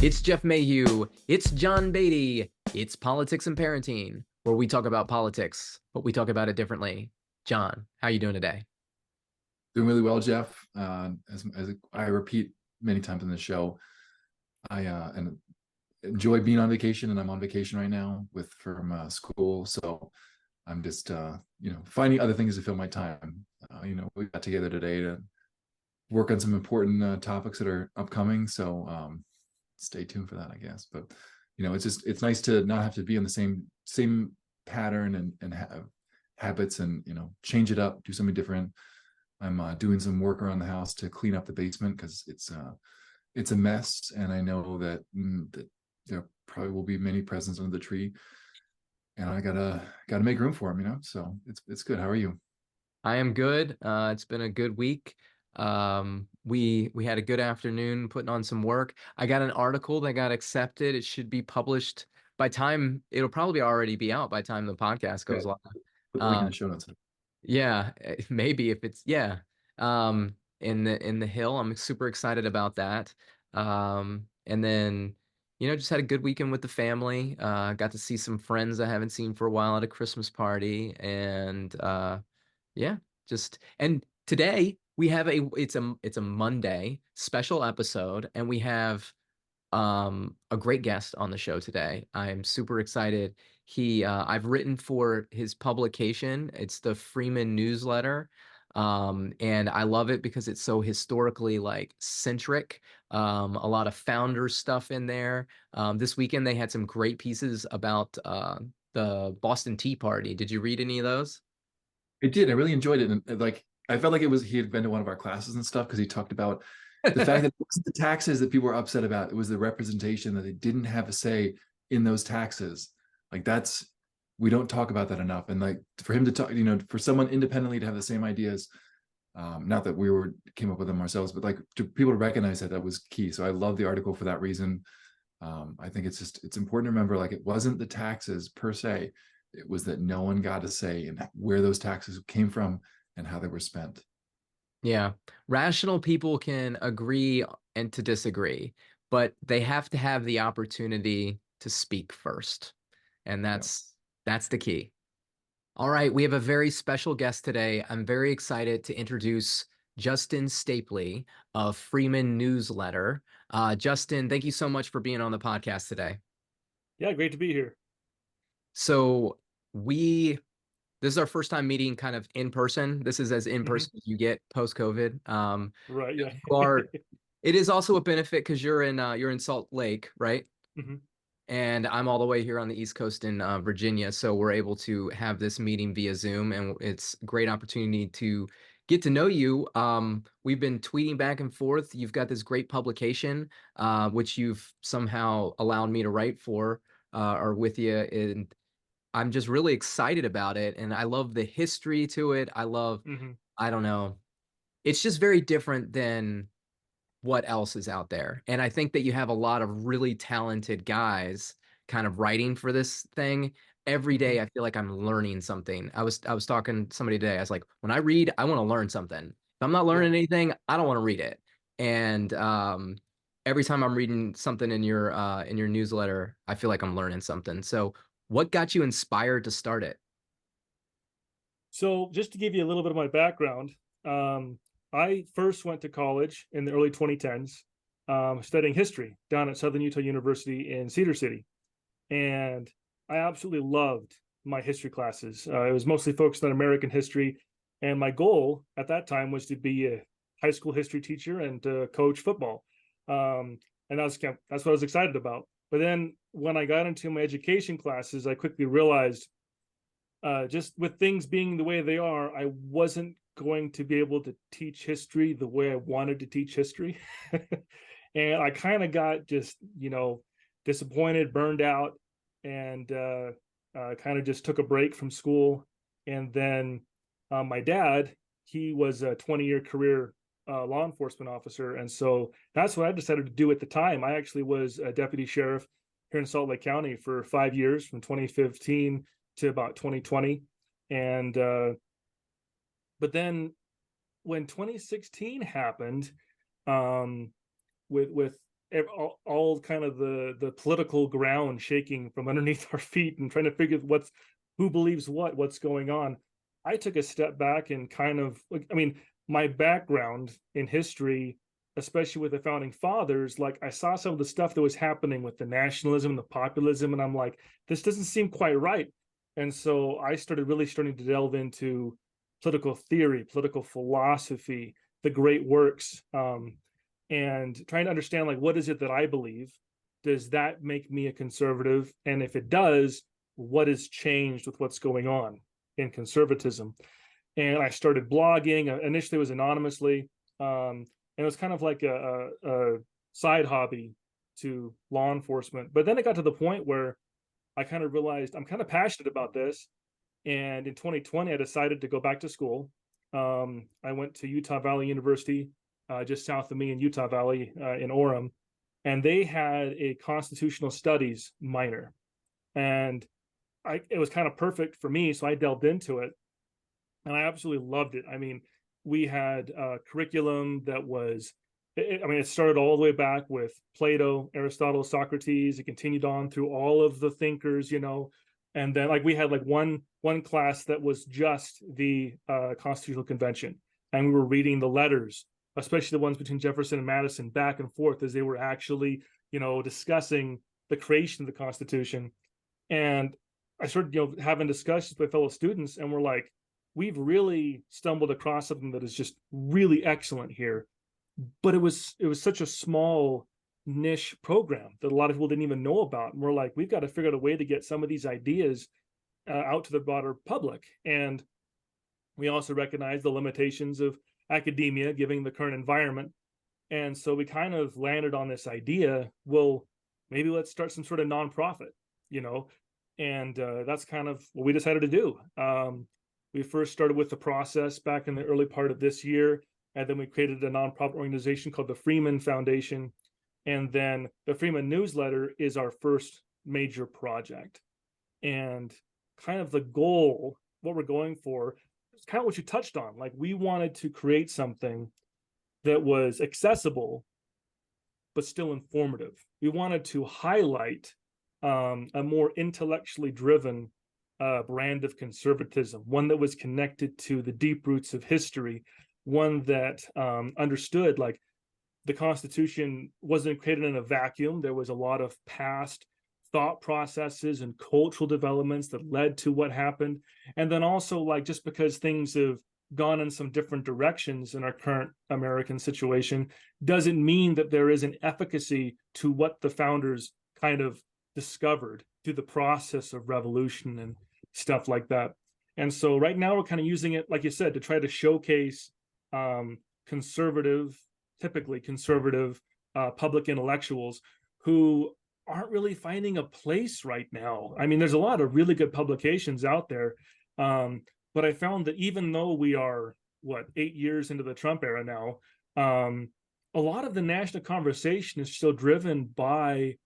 It's Jeff Mayhew. It's John Beatty. It's Politics and Parenting, where we talk about politics, but we talk about it differently. John, how you doing today? Doing really well, Jeff. As I repeat many times in the show, I and enjoy being on vacation, and I'm on vacation right now with from school. So I'm just finding other things to fill my time. We got together today to work on some important topics that are upcoming. So stay tuned for that, I guess. But it's nice to not have to be in the same pattern and have habits, and change it up, do something different. I'm doing some work around the house to clean up the basement because it's a mess, and I know that there probably will be many presents under the tree, and I gotta make room for them, So it's good. How are you? I am good. It's been a good week. We had a good afternoon putting on some work. I got an article that got accepted. It should be published by time. It'll probably already be out by time the podcast Yeah, goes live. put the link in Uh, the show notes. Yeah, maybe if it's yeah. In the Hill, I'm super excited about that. And then just had a good weekend with the family. Got to see some friends I haven't seen for a while at a Christmas party, and yeah, just and today we have it's a Monday special episode, and we have a great guest on the show today. I'm super excited. I've written for his publication. It's the Freemen Newsletter. And I love it because it's so historically like centric. A lot of founder stuff in there. This weekend they had some great pieces about the Boston Tea Party. Did you read any of those? It did. I really enjoyed it, and like I felt like he had been to one of our classes and stuff because he talked about the fact that it wasn't the taxes that people were upset about. It was the representation that they didn't have a say in those taxes. Like we don't talk about that enough. And like for him to talk, for someone independently to have the same ideas, not that came up with them ourselves, but like to people to recognize that was key. So I love the article for that reason. I think it's important to remember, like, it wasn't the taxes per se. It was that no one got a say in where those taxes came from and how they were spent. Yeah. Rational people can agree and to disagree, but they have to have the opportunity to speak first. And Yeah. that's the key. All right, we have a very special guest today. I'm very excited to introduce Justin Stapley of Freeman Newsletter. Justin, thank you so much for being on the podcast today. Yeah, great to be here. So we this is our first time meeting kind of in person. This is as in Hmm. person as you get post COVID. Right, yeah. You are. It is also a benefit because you're in Salt Lake, right? Hmm. And I'm all the way here on the East Coast in Virginia, so we're able to have this meeting via Zoom, and it's a great opportunity to get to know you. We've been tweeting back and forth. You've got this great publication, which you've somehow allowed me to write for or with you, and I'm just really excited about it. And I love the history to it. Hmm. I don't know, it's just very different than what else is out there. And I think that you have a lot of really talented guys kind of writing for this thing. Every Hmm. day I feel like I'm learning something. I was talking to somebody today. I was like, when I read, I want to learn something. If I'm not Yeah. learning anything, I don't want to read it. And every time I'm reading something in your newsletter, I feel like I'm learning something. So what got you inspired to start it? So just to give you a little bit of my background, I first went to college in the early 2010s, studying history down at Southern Utah University in Cedar City. And I absolutely loved my history classes. It was mostly focused on American history. And my goal at that time was to be a high school history teacher and coach football. And that's what I was excited about. But then when I got into my education classes, I quickly realized, just with things being the way they are, I wasn't going to be able to teach history the way I wanted to teach history. And I kind of got just, disappointed, burned out, and kind of just took a break from school. And then my dad, he was a 20-year career law enforcement officer. And so that's what I decided to do at the time. I actually was a deputy sheriff here in Salt Lake County for 5 years, from 2015 to about 2020. And but then when 2016 happened, um, with all kind of the political ground shaking from underneath our feet and trying to figure who believes what's going on. I took a step back and kind of like, I mean, my background in history, especially with the founding fathers, like I saw some of the stuff that was happening with the nationalism, the populism, and I'm like, this doesn't seem quite right. And so I started really starting to delve into political theory, political philosophy, the great works, and trying to understand like what is it that I believe? Does that make me a conservative? And if it does, what has changed with what's going on in conservatism? And I started blogging. Initially, it was anonymously, and it was kind of like a side hobby to law enforcement. But then it got to the point where I kind of realized I'm kind of passionate about this. And in 2020, I decided to go back to school. I went to Utah Valley University, just south of me in Utah Valley, in Orem, and they had a constitutional studies minor. And it was kind of perfect for me. So I delved into it and I absolutely loved it. I mean, we had a curriculum that was, I mean, it started all the way back with Plato, Aristotle, Socrates. It continued on through all of the thinkers, you know, and then like we had like one class that was just the Constitutional Convention, and we were reading the letters, especially the ones between Jefferson and Madison, back and forth as they were actually, you know, discussing the creation of the Constitution. And I started, you know, having discussions with fellow students, and we're like, we've really stumbled across something that is just really excellent here. But it was such a small niche program that a lot of people didn't even know about. And we're like, we've got to figure out a way to get some of these ideas out to the broader public. And we also recognize the limitations of academia, given the current environment. And so we kind of landed on this idea, well, maybe let's start some sort of nonprofit, you know, and that's kind of what we decided to do. We first started with the process back in the early part of this year, and then we created a nonprofit organization called the Freemen Foundation. And then the Freemen Newsletter is our first major project. And kind of the goal, what we're going for, is kind of what you touched on. Like we wanted to create something that was accessible, but still informative. We wanted to highlight a more intellectually driven brand of conservatism, one that was connected to the deep roots of history, one that understood like the Constitution wasn't created in a vacuum. There was a lot of past thought processes and cultural developments that led to what happened. And then also like just because things have gone in some different directions in our current American situation doesn't mean that there is an efficacy to what the founders kind of discovered through the process of revolution and stuff like that. And so right now we're kind of using it, like you said, to try to showcase typically conservative public intellectuals who aren't really finding a place right now. I mean, there's a lot of really good publications out there. But I found that even though we are, 8 years into the Trump era now, a lot of the national conversation is still driven by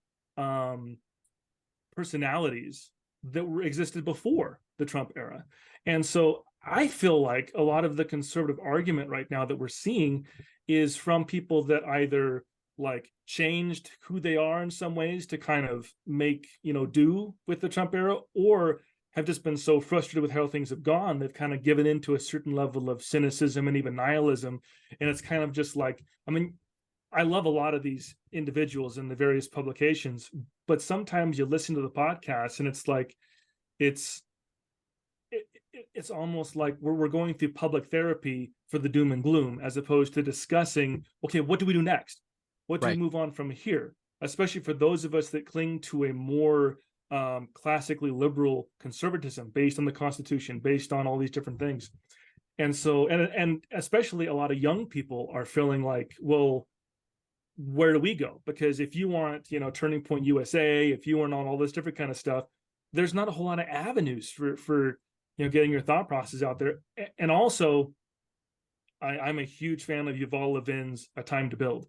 personalities that existed before the Trump era. And so I feel like a lot of the conservative argument right now that we're seeing is from people that either like changed who they are in some ways to kind of make, do with the Trump era, or have just been so frustrated with how things have gone, they've kind of given into a certain level of cynicism and even nihilism. And it's kind of just like, I mean, I love a lot of these individuals in the various publications, but sometimes you listen to the podcast and it's like, it's almost like we're going through public therapy for the doom and gloom, as opposed to discussing, okay, what do we do next? What do we move on from here? Especially for those of us that cling to a more classically liberal conservatism based on the Constitution, based on all these different things. And so, and especially a lot of young people are feeling like, well, where do we go? Because if you want, Turning Point USA, if you want on all this different kind of stuff, there's not a whole lot of avenues for getting your thought process out there. And also, I'm a huge fan of Yuval Levin's A Time to Build.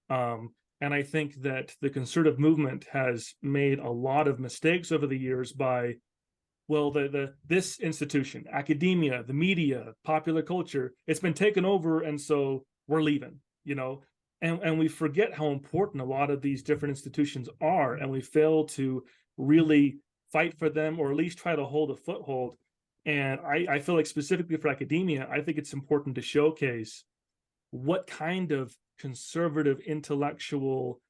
And I think that the conservative movement has made a lot of mistakes over the years by, well, this institution, academia, the media, popular culture, it's been taken over, and so we're leaving, and we forget how important a lot of these different institutions are, and we fail to really fight for them, or at least try to hold a foothold. And I feel like specifically for academia, I think it's important to showcase what kind of conservative intellectual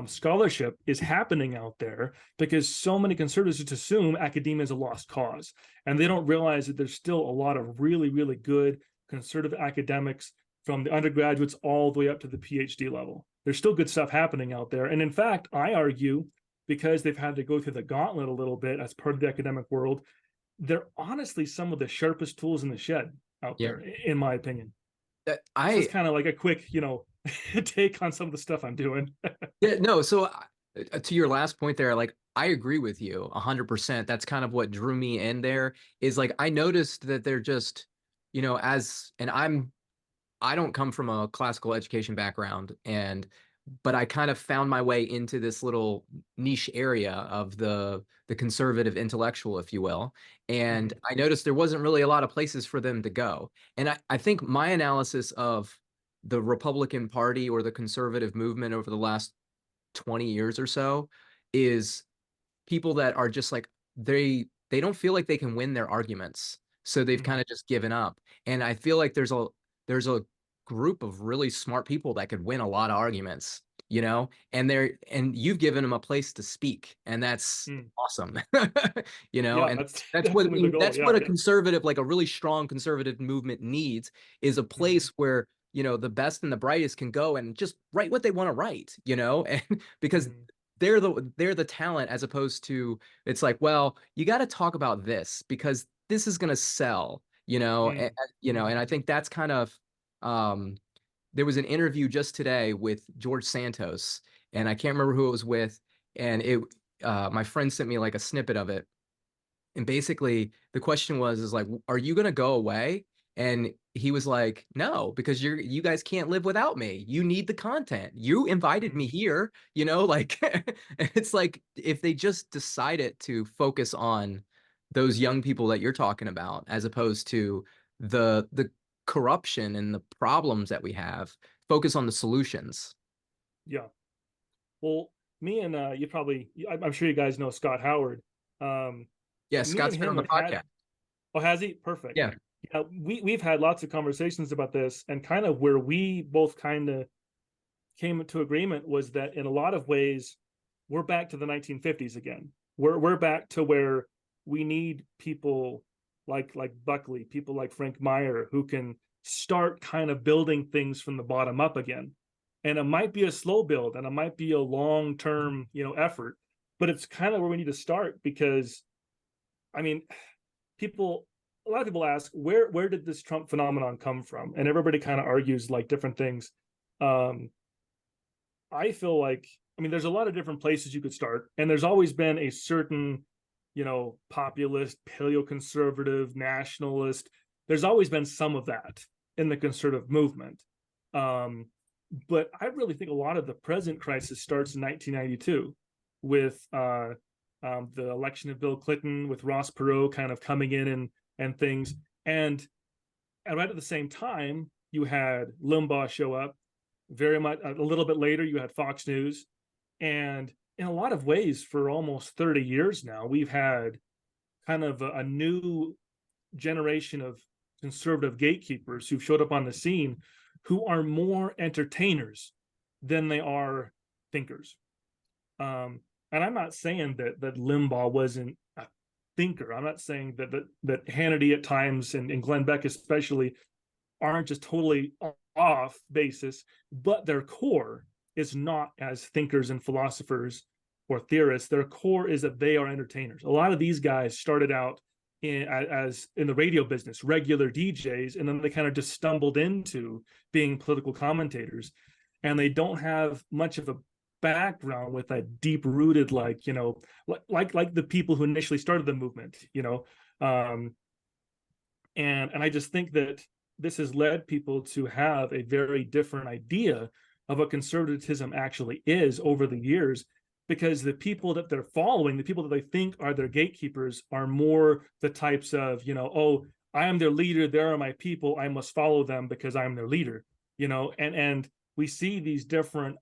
scholarship is happening out there, because so many conservatives just assume academia is a lost cause, and they don't realize that there's still a lot of really, really good conservative academics from the undergraduates all the way up to the PhD level. There's still good stuff happening out there. And in fact, I argue, because they've had to go through the gauntlet a little bit as part of the academic world, they're honestly some of the sharpest tools in the shed out Yeah. there, in my opinion. That So it's kind of like a quick, take on some of the stuff I'm doing. Yeah, no, so to your last point there, like I agree with you 100%. That's kind of what drew me in there, is like I noticed that they're just, I don't come from a classical education background, but I kind of found my way into this little niche area of the conservative intellectual, if you will. And I noticed there wasn't really a lot of places for them to go. And I think my analysis of the Republican Party or the conservative movement over the last 20 years or so is people that are just like they don't feel like they can win their arguments, so they've kind of just given up. And I feel like there's a group of really smart people that could win a lot of arguments, and you've given them a place to speak, and that's awesome. Yeah, And that's that's what definitely the goal. that's Yeah. what a conservative, like a really strong conservative movement needs, is a place where the best and the brightest can go and just write what they want to write, and because they're the talent, as opposed to, it's like, well, you got to talk about this because this is going to sell, and I think that's kind of, there was an interview just today with George Santos, and I can't remember who it was with, and my friend sent me like a snippet of it. And basically the question is like, are you going to go away? And he was like, no, because you guys can't live without me. You need the content. You invited me here, like, it's like, if they just decided to focus on those young people that you're talking about, as opposed to the corruption and the problems that we have, focus on the solutions. Yeah. Well, me and I'm sure you guys know Scott Howard. Yeah, Me and Scott's been on him the have had. podcast. Oh, has he? Perfect. Yeah. Yeah, we've had lots of conversations about this, and kind of where we both kind of came to agreement was that in a lot of ways, we're back to the 1950s again. We're back to where we need people like Buckley, people like Frank Meyer, who can start kind of building things from the bottom up again. And it might be a slow build, and it might be a long-term, effort, but it's kind of where we need to start, because I mean, a lot of people ask, where did this Trump phenomenon come from? And everybody kind of argues like different things. I feel like, there's a lot of different places you could start, and there's always been a certain, populist, paleoconservative, nationalist. There's always been some of that in the conservative movement. But I really think a lot of the present crisis starts in 1992 with the election of Bill Clinton, with Ross Perot kind of coming in and things. And right at the same time, you had Limbaugh show up. Very much a little bit later, you had Fox News. And in a lot of ways, for almost 30 years now, we've had kind of a new generation of conservative gatekeepers who've showed up on the scene, who are more entertainers than they are thinkers. And I'm not saying that Limbaugh wasn't a thinker. I'm not saying that Hannity at times and Glenn Beck especially aren't just totally off basis, but their core is not as thinkers and philosophers or theorists. Their core is that they are entertainers. A lot of these guys started out as in the radio business, regular DJs, and then they kind of just stumbled into being political commentators, and they don't have much of a background with that deep rooted, like the people who initially started the movement, and I just think that this has led people to have a very different idea of what conservatism actually is over the years, because the people that they're following, the people that they think are their gatekeepers, are more the types of, oh, I am their leader, they are my people, I must follow them because I'm their leader, and we see these different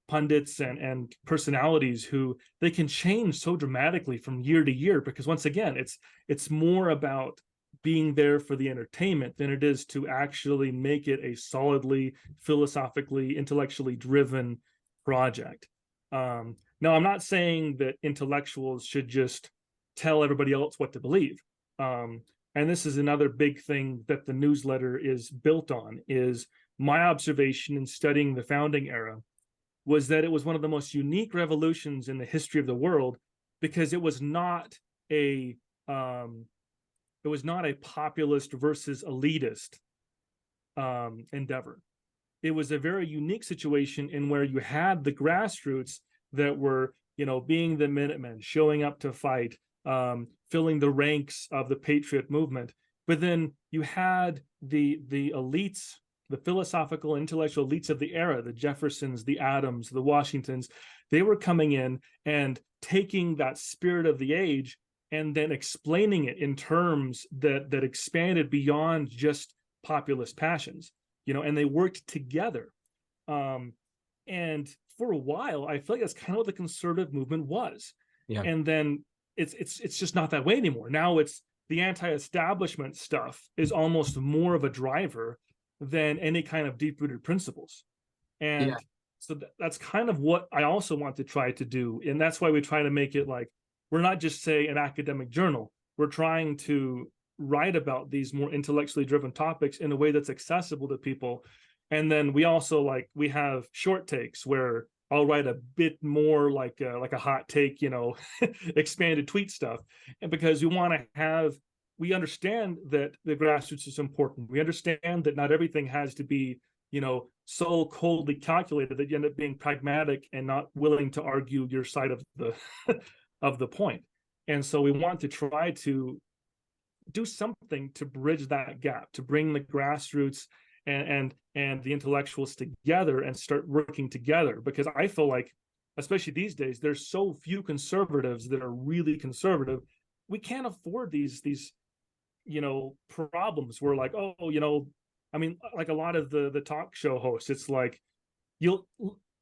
pundits and personalities who they can change so dramatically from year to year, because once again, it's more about being there for the entertainment than it is to actually make it a solidly philosophically, intellectually driven project. Now, I'm not saying that intellectuals should just tell everybody else what to believe. And this is another big thing that the newsletter is built on, is my observation in studying the founding era was that it was one of the most unique revolutions in the history of the world, because it was not a populist versus elitist endeavor. It was a very unique situation in where you had the grassroots that were, being the Minutemen, showing up to fight, filling the ranks of the Patriot movement. But then you had the elites, the philosophical, intellectual elites of the era, the Jeffersons, the Adams, the Washingtons. They were coming in and taking that spirit of the age and then explaining it in terms that expanded beyond just populist passions, and they worked together. And for a while, I feel like that's kind of what the conservative movement was. Yeah. And then it's just not that way anymore. Now it's the anti-establishment stuff is almost more of a driver than any kind of deep-rooted principles. And so that's kind of what I also want to try to do. And that's why we try to make it like, we're not just, say, an academic journal. We're trying to write about these more intellectually driven topics in a way that's accessible to people. And then we also we have short takes where I'll write a bit more like a hot take, expanded tweet stuff. And because we understand that the grassroots is important. We understand that not everything has to be, so coldly calculated that you end up being pragmatic and not willing to argue your side of the of the point. And so we want to try to do something to bridge that gap, to bring the grassroots and the intellectuals together and start working together. Because I feel like, especially these days, there's so few conservatives that are really conservative. We can't afford these problems where like, I mean, like a lot of the talk show hosts, it's like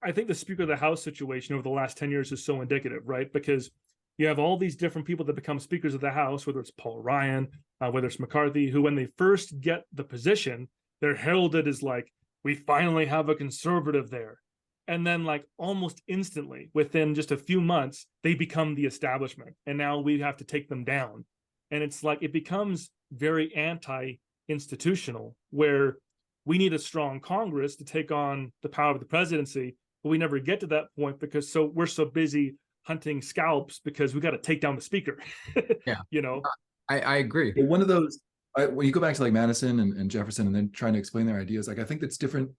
I think the Speaker of the House situation over the last 10 years is so indicative, right? Because you have all these different people that become speakers of the House, whether it's Paul Ryan, whether it's McCarthy, who when they first get the position, they're heralded as like, we finally have a conservative there. And then like almost instantly, within just a few months, they become the establishment. And now we have to take them down. And it's like, it becomes very anti-institutional, where we need a strong Congress to take on the power of the presidency, but we never get to that point because we're so busy hunting scalps because we got to take down the speaker. Yeah. I agree. One of those, when you go back to like Madison and Jefferson and then trying to explain their ideas, like I think that's different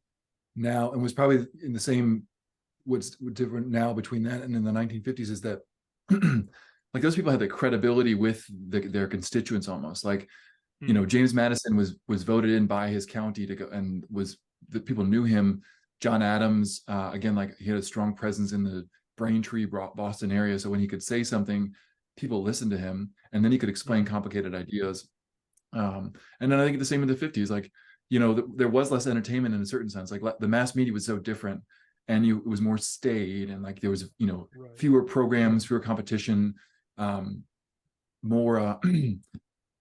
now, and was probably in the same, what's different now between that and in the 1950s is that like those people had the credibility with their constituents almost. Like, James Madison was voted in by his county to go, and the people knew him. John Adams, again, like he had a strong presence in the Braintree, Boston area. So when he could say something, people listened to him, and then he could explain complicated ideas. And then I think the same in the 50s, like, there was less entertainment in a certain sense. Like the mass media was so different, and it was more staid, and like there was, fewer programs, fewer competition, more,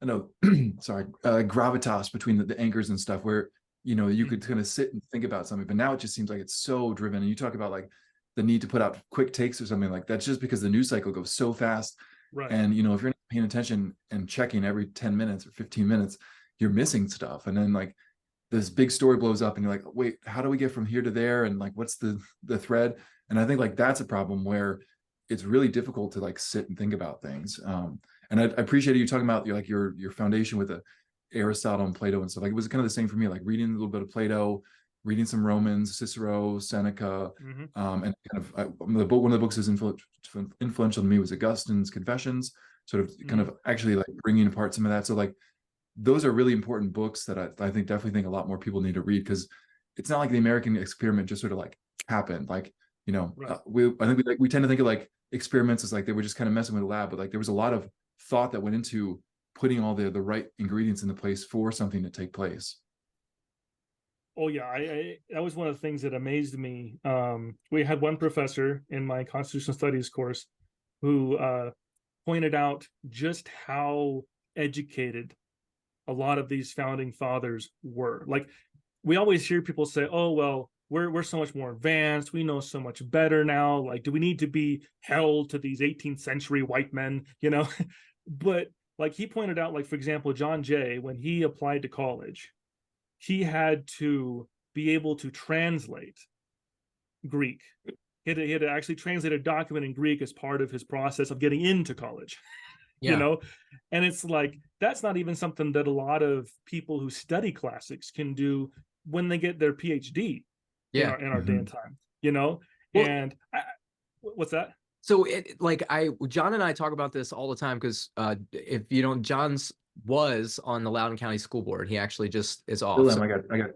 gravitas between the anchors and stuff, where, you could kind of sit and think about something. But now it just seems like it's so driven. And you talk about like the need to put out quick takes or something like that's just because the news cycle goes so fast. Right. And, if you're not paying attention and checking every 10 minutes or 15 minutes, you're missing stuff. And then like this big story blows up and you're like, wait, how do we get from here to there? And like, what's the thread? And I think like that's a problem where it's really difficult to like sit and think about things. And I appreciate you talking about your foundation with Aristotle and Plato and stuff. Like it was kind of the same for me, like reading a little bit of Plato, reading some Romans, Cicero, Seneca, and kind of one of the books that's influential to me was Augustine's Confessions, sort of kind of actually like bringing apart some of that. So like those are really important books that I definitely think a lot more people need to read, because it's not like the American experiment just sort of like happened. Like, right. I think we tend to think of like experiments as like they were just kind of messing with a lab, but like there was a lot of thought that went into putting all the right ingredients into place for something to take place. Oh yeah, that was one of the things that amazed me. We had one professor in my constitutional studies course who pointed out just how educated a lot of these founding fathers were. Like, we always hear people say, "Oh well, we're so much more advanced. We know so much better now. Like, do we need to be held to these 18th century white men?" You know, but like he pointed out, like for example, John Jay, when he applied to college, he had to be able to translate Greek. He had to actually translate a document in Greek as part of his process of getting into college. You Yeah. know, and it's like that's not even something that a lot of people who study classics can do when they get their PhD in Yeah. our day and Mhm. time. You know, Well, and what's that? so like John and I talk about this all the time because if you don't, John's was on the Loudoun County School Board. He actually just is off. Still So am. I got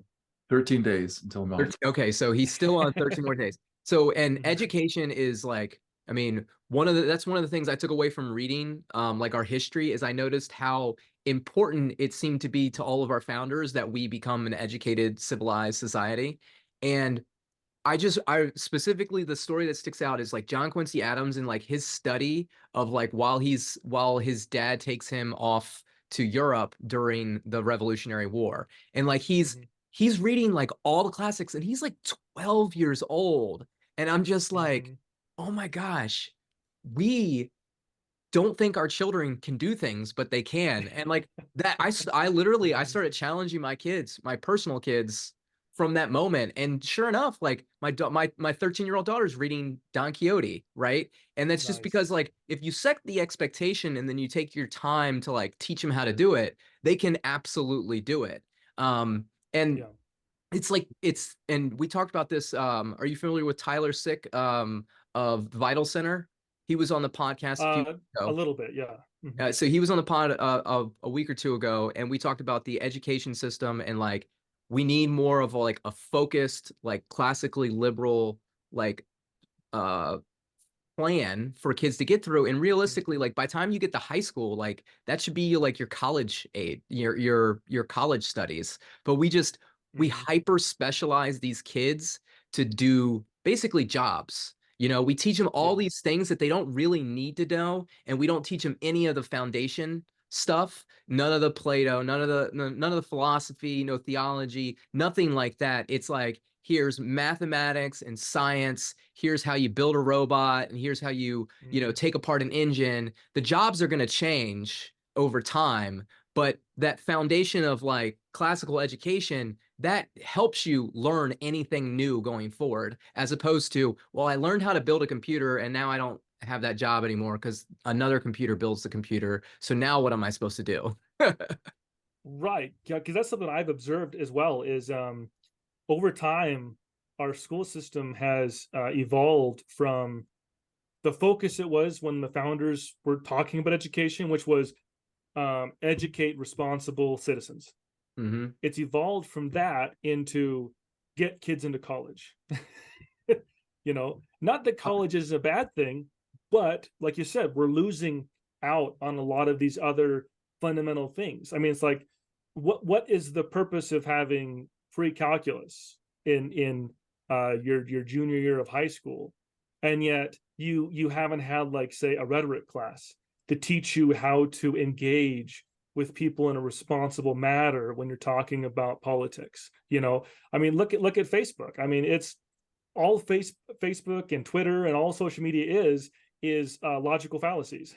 13 days until I'm 13, off. okay, so he's still on 13 more days. So, and education is like, I mean, that's one of the things I took away from reading, like our history, is I noticed how important it seemed to be to all of our founders that we become an educated, civilized society. And I specifically, the story that sticks out is like John Quincy Adams and like his study of like while his dad takes him off to Europe during the Revolutionary War. And like Mhm, he's reading like all the classics and he's like 12 years old. And I'm just like, mhm. oh my gosh, we don't think our children can do things, but they can. And like that, I literally, I Mhm, started challenging my kids, my personal kids from that moment. And sure enough, like my 13-year-old daughter's reading Don Quixote, right? And that's just nice. because like if you set the expectation and then you take your time to like teach them how to do it, they can absolutely do it. And Yeah. it's like and we talked about this. Are you familiar with Tyler Sick of Vital Center? He was on the podcast a few weeks A ago. little bit, yeah. Mhm, So he was on the pod a week or two ago, and we talked about the education system and like we need more of like a focused, like classically liberal, like uh plan for kids to get through. And mhm, realistically, like by the time you get to high school, like that should be like your college aid, your college studies. But we mhm, hyper specialize these kids to do basically jobs. You know, we teach them all yeah. these things that they don't really need to know, and we don't teach them any of the foundation stuff, none of the Plato, none of the philosophy, no theology, nothing like that. It's like here's mathematics and science, here's how you build a robot, and here's how you Mhm, take apart an engine. The jobs are going to change over time, but that foundation of like classical education that helps you learn anything new going forward, as opposed to, well, I learned how to build a computer and now I don't have that job anymore because another computer builds the computer, so now what am I supposed to do? right. Yeah, because that's something I've observed as well. Is over time, our school system has evolved from the focus it was when the founders were talking about education, which was educate responsible citizens. Hmm. It's evolved from that into get kids into college. You know, not that college is a bad thing, but like you said, we're losing out on a lot of these other fundamental things. I mean, it's like, what is the purpose of having free calculus in your junior year of high school, and yet you haven't had, like, say, a rhetoric class to teach you how to engage with people in a responsible manner when you're talking about politics. You know, I mean, look at Facebook. I mean, it's all Facebook and Twitter and all social media is logical fallacies,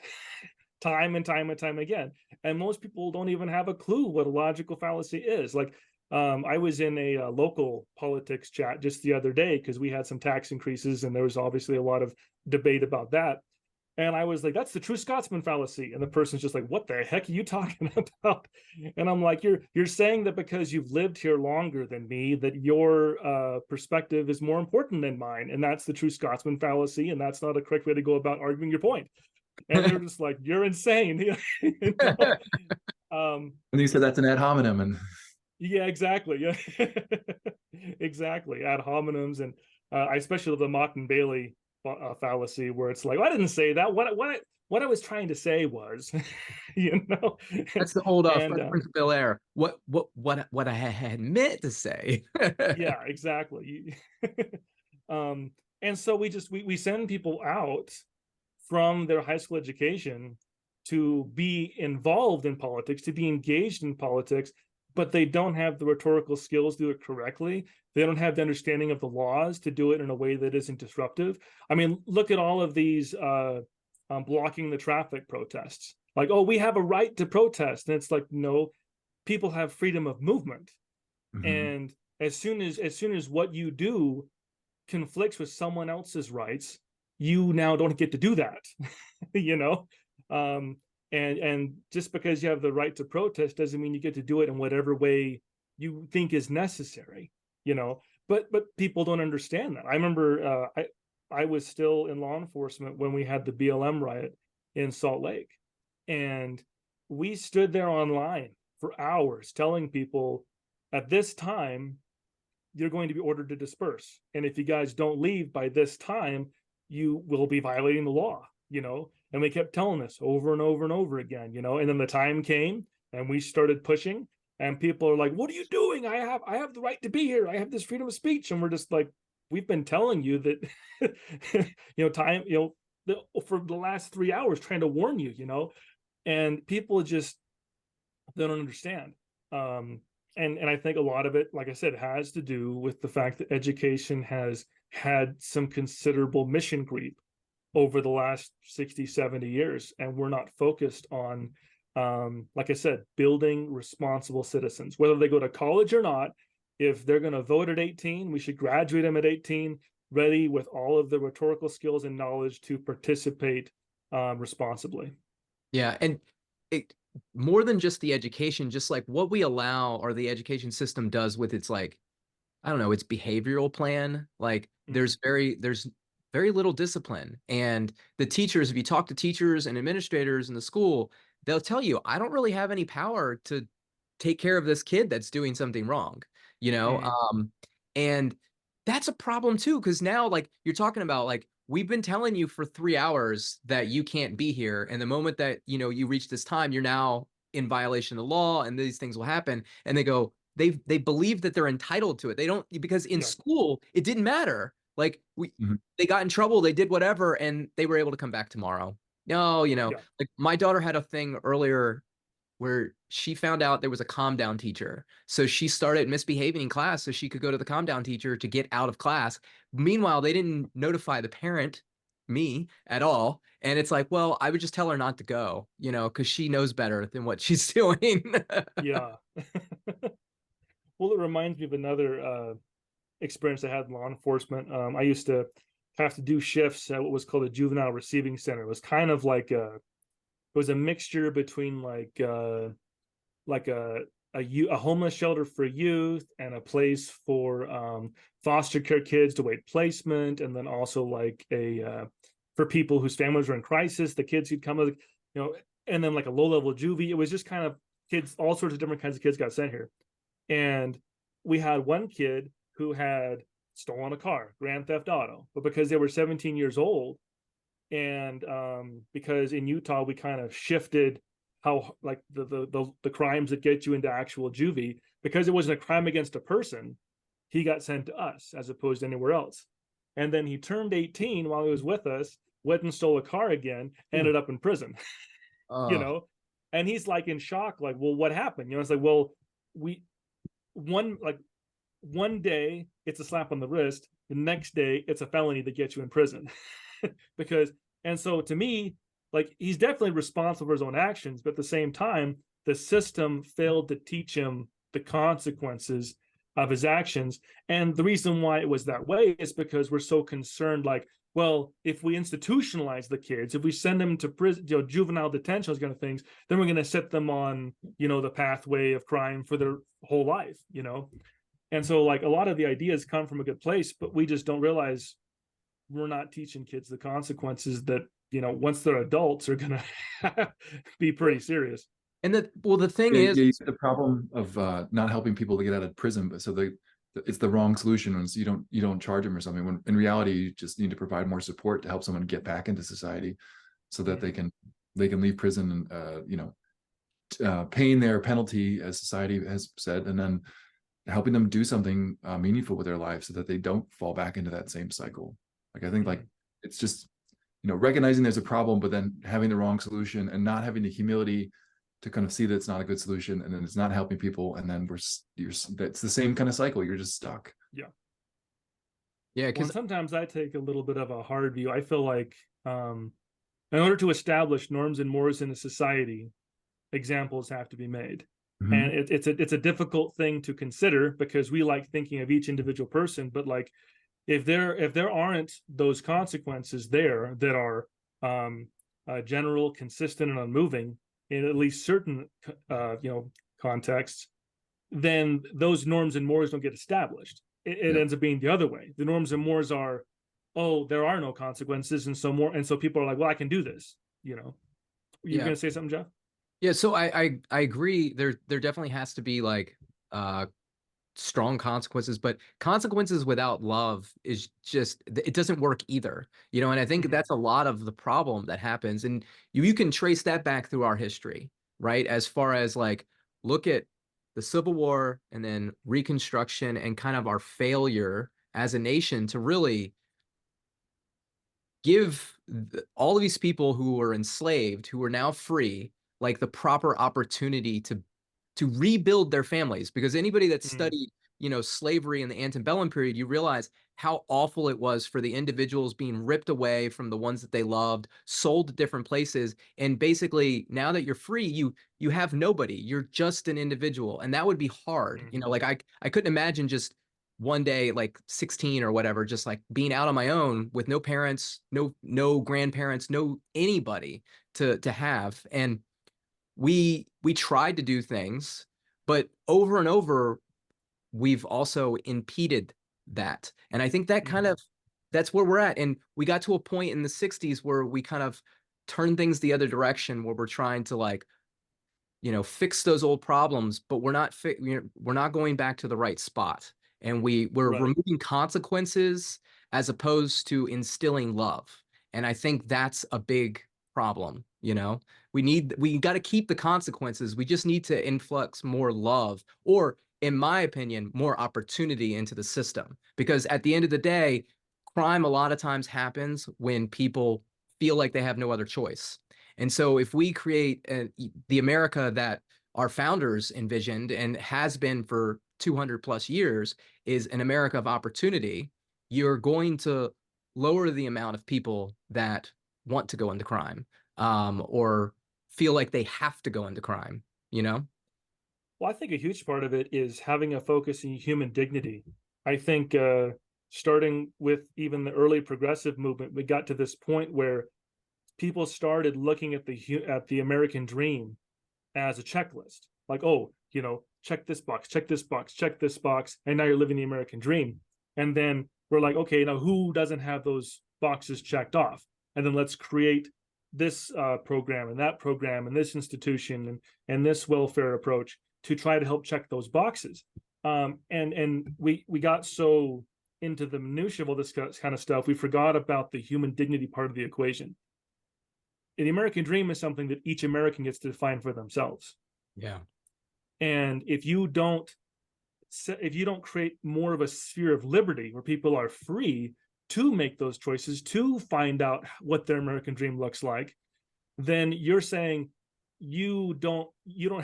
time and time and time again. And most people don't even have a clue what a logical fallacy is. Like, I was in a local politics chat just the other day because we had some tax increases and there was obviously a lot of debate about that. And I was like, that's the true Scotsman fallacy. And the person's just like, what the heck are you talking about? And I'm like, you're saying that because you've lived here longer than me, that your perspective is more important than mine. And that's the true Scotsman fallacy. And that's not a correct way to go about arguing your point. And they're just like, you're insane. You know? And you said that's an ad hominem, and Yeah, exactly. Yeah, exactly. Ad hominems, and I especially love the Motte and Bailey fallacy, where it's like, well, I didn't say that. What I was trying to say was, you know, That's the old and Fresh Prince of Bel-Air. What I had meant to say. yeah, exactly. And so we send people out from their high school education to be involved in politics, to be engaged in politics, but they don't have the rhetorical skills to do it correctly. They don't have the understanding of the laws to do it in a way that isn't disruptive. I mean, look at all of these blocking the traffic protests. Like, oh, we have a right to protest, and it's like, no, people have freedom of movement. Mhm. And as soon as what you do conflicts with someone else's rights, you now don't get to do that. You know, um, and just because you have the right to protest doesn't mean you get to do it in whatever way you think is necessary. You know, but people don't understand that. I remember I was still in law enforcement when we had the BLM riot in Salt Lake, and we stood there online for hours telling people, at this time you're going to be ordered to disperse, and if you guys don't leave by this time, you will be violating the law, you know. And we kept telling this over and over and over again, you know. And then the time came and we started pushing, and people are like, what are you doing? I have the right to be here, I have this freedom of speech. And we're just like, we've been telling you that you know, time, you know, for the last 3 hours trying to warn you, you know. And people just, they don't understand. And I think a lot of it, like I said, has to do with the fact that education has had some considerable mission creep over the last 60, 70 years. And we're not focused on, like I said, building responsible citizens, whether they go to college or not. If they're going to vote at 18, we should graduate them at 18, ready with all of the rhetorical skills and knowledge to participate responsibly. Yeah, and it more than just the education, just like what we allow or the education system does with its like, I don't know, its behavioral plan. Like Mm-hmm. there's very little discipline. And the teachers, if you talk to teachers and administrators in the school, they'll tell you, I don't really have any power to take care of this kid that's doing something wrong, you know? Mm-hmm. And that's a problem too, because now like you're talking about like we've been telling you for 3 hours that you can't be here. And the moment that you reach this time, you're now in violation of the law and these things will happen. And they go, they believe that they're entitled to it. They don't, because in Yeah. school it didn't matter. Like Mhm. they got in trouble, they did whatever, and they were able to come back tomorrow. No, Yeah. like my daughter had a thing earlier where she found out there was a calm down teacher. So she started misbehaving in class so she could go to the calm down teacher to get out of class. Meanwhile, they didn't notify the parent, me, at all. And it's like, well, I would just tell her not to go, because she knows better than what she's doing. Yeah. Well, it reminds me of another experience I had in law enforcement. I used to have to do shifts at what was called a juvenile receiving center. It was kind of like it was a mixture between like a homeless shelter for youth and a place for foster care kids to wait placement, and then also like a for people whose families were in crisis, the kids who'd come, and then like a low level juvie. It was just kind of kids, all sorts of different kinds of kids got sent here. And we had one kid who had stolen a car, grand theft auto, but because they were 17 years old, and because in Utah we kind of shifted how like the crimes that get you into actual juvie, because it wasn't a crime against a person, he got sent to us as opposed to anywhere else. And then he turned 18 while he was with us, went and stole a car again, ended up in prison. you Oh, know and he's like in shock, like, well, what happened? It's like, well, we one like one day it's a slap on the wrist, the next day it's a felony that gets you in prison. because And so to me, like, he's definitely responsible for his own actions, but at the same time the system failed to teach him the consequences of his actions. And the reason why it was that way is because we're so concerned, like, well, if we institutionalize the kids, if we send them to prison, juvenile detention, those kind of things, then we're going to set them on, the pathway of crime for their whole life. And so, like, a lot of the ideas come from a good place, but we just don't realize we're not teaching kids the consequences that, once they're adults, are going to be pretty serious. and the thing Yeah, is, yeah, you get the problem of not helping people to get out of prison, but so the it's the wrong solution when you don't charge them or something, when in reality you just need to provide more support to help someone get back into society so that they can leave prison paying their penalty, as society has said, and then helping them do something meaningful with their life so that they don't fall back into that same cycle. Like I think like it's just recognizing there's a problem, but then having the wrong solution and not having the humility to kind of see that it's not a good solution, and then it's not helping people, and then it's the same kind of cycle. You're just stuck. Yeah. Because sometimes I take a little bit of a hard view. I feel like in order to establish norms and mores in a society, examples have to be made. Mm-hmm. And it's a difficult thing to consider because we like thinking of each individual person, but like if there aren't those consequences there that are general, consistent, and unmoving in at least certain contexts, then those norms and mores don't get established. It ends up being the other way. The norms and mores are, oh, there are no consequences, and so people are like, well, I can do this. You're going to say something, Jeff? Yeah, so I agree. There definitely has to be like strong consequences, but consequences without love is just, it doesn't work either. And I think that's a lot of the problem that happens. And you can trace that back through our history, right? As far as like, look at the Civil War and then Reconstruction and kind of our failure as a nation to really give all of these people who were enslaved, who are now free, like the proper opportunity to rebuild their families. Because anybody that studied slavery in the antebellum period, you realize how awful it was for the individuals being ripped away from the ones that they loved, sold to different places, and basically now that you're free, you have nobody. You're just an individual, and that would be hard. Like I couldn't imagine just one day, like 16 or whatever, just like being out on my own with no parents, no grandparents, no anybody to have. And we tried to do things, but over and over we've also impeded that. And I think that kind of, that's where we're at. And we got to a point in the 60s where we kind of turned things the other direction, where we're trying to like fix those old problems, but we're not going back to the right spot. And we're removing consequences as opposed to instilling love. And I think that's a big problem. We got to keep the consequences. We just need to influx more love, or in my opinion, more opportunity into the system. Because at the end of the day, crime a lot of times happens when people feel like they have no other choice. And so if we create the America that our founders envisioned and has been for 200 plus years is an America of opportunity, you're going to lower the amount of people that want to go into crime or feel like they have to go into crime, Well, I think a huge part of it is having a focus in human dignity. I think starting with even the early progressive movement, we got to this point where people started looking at the American dream as a checklist. Like, oh, check this box, check this box, check this box, and now you're living the American dream. And then we're like, okay, now who doesn't have those boxes checked off? And then let's create this program and this institution and this welfare approach to try to help check those boxes. And we got so into the minutiae of all this kind of stuff, we forgot about the human dignity part of the equation. The American dream is something that each American gets to define for themselves. Yeah. And if you don't create more of a sphere of liberty where people are free to make those choices, to find out what their American dream looks like, then you're saying you don't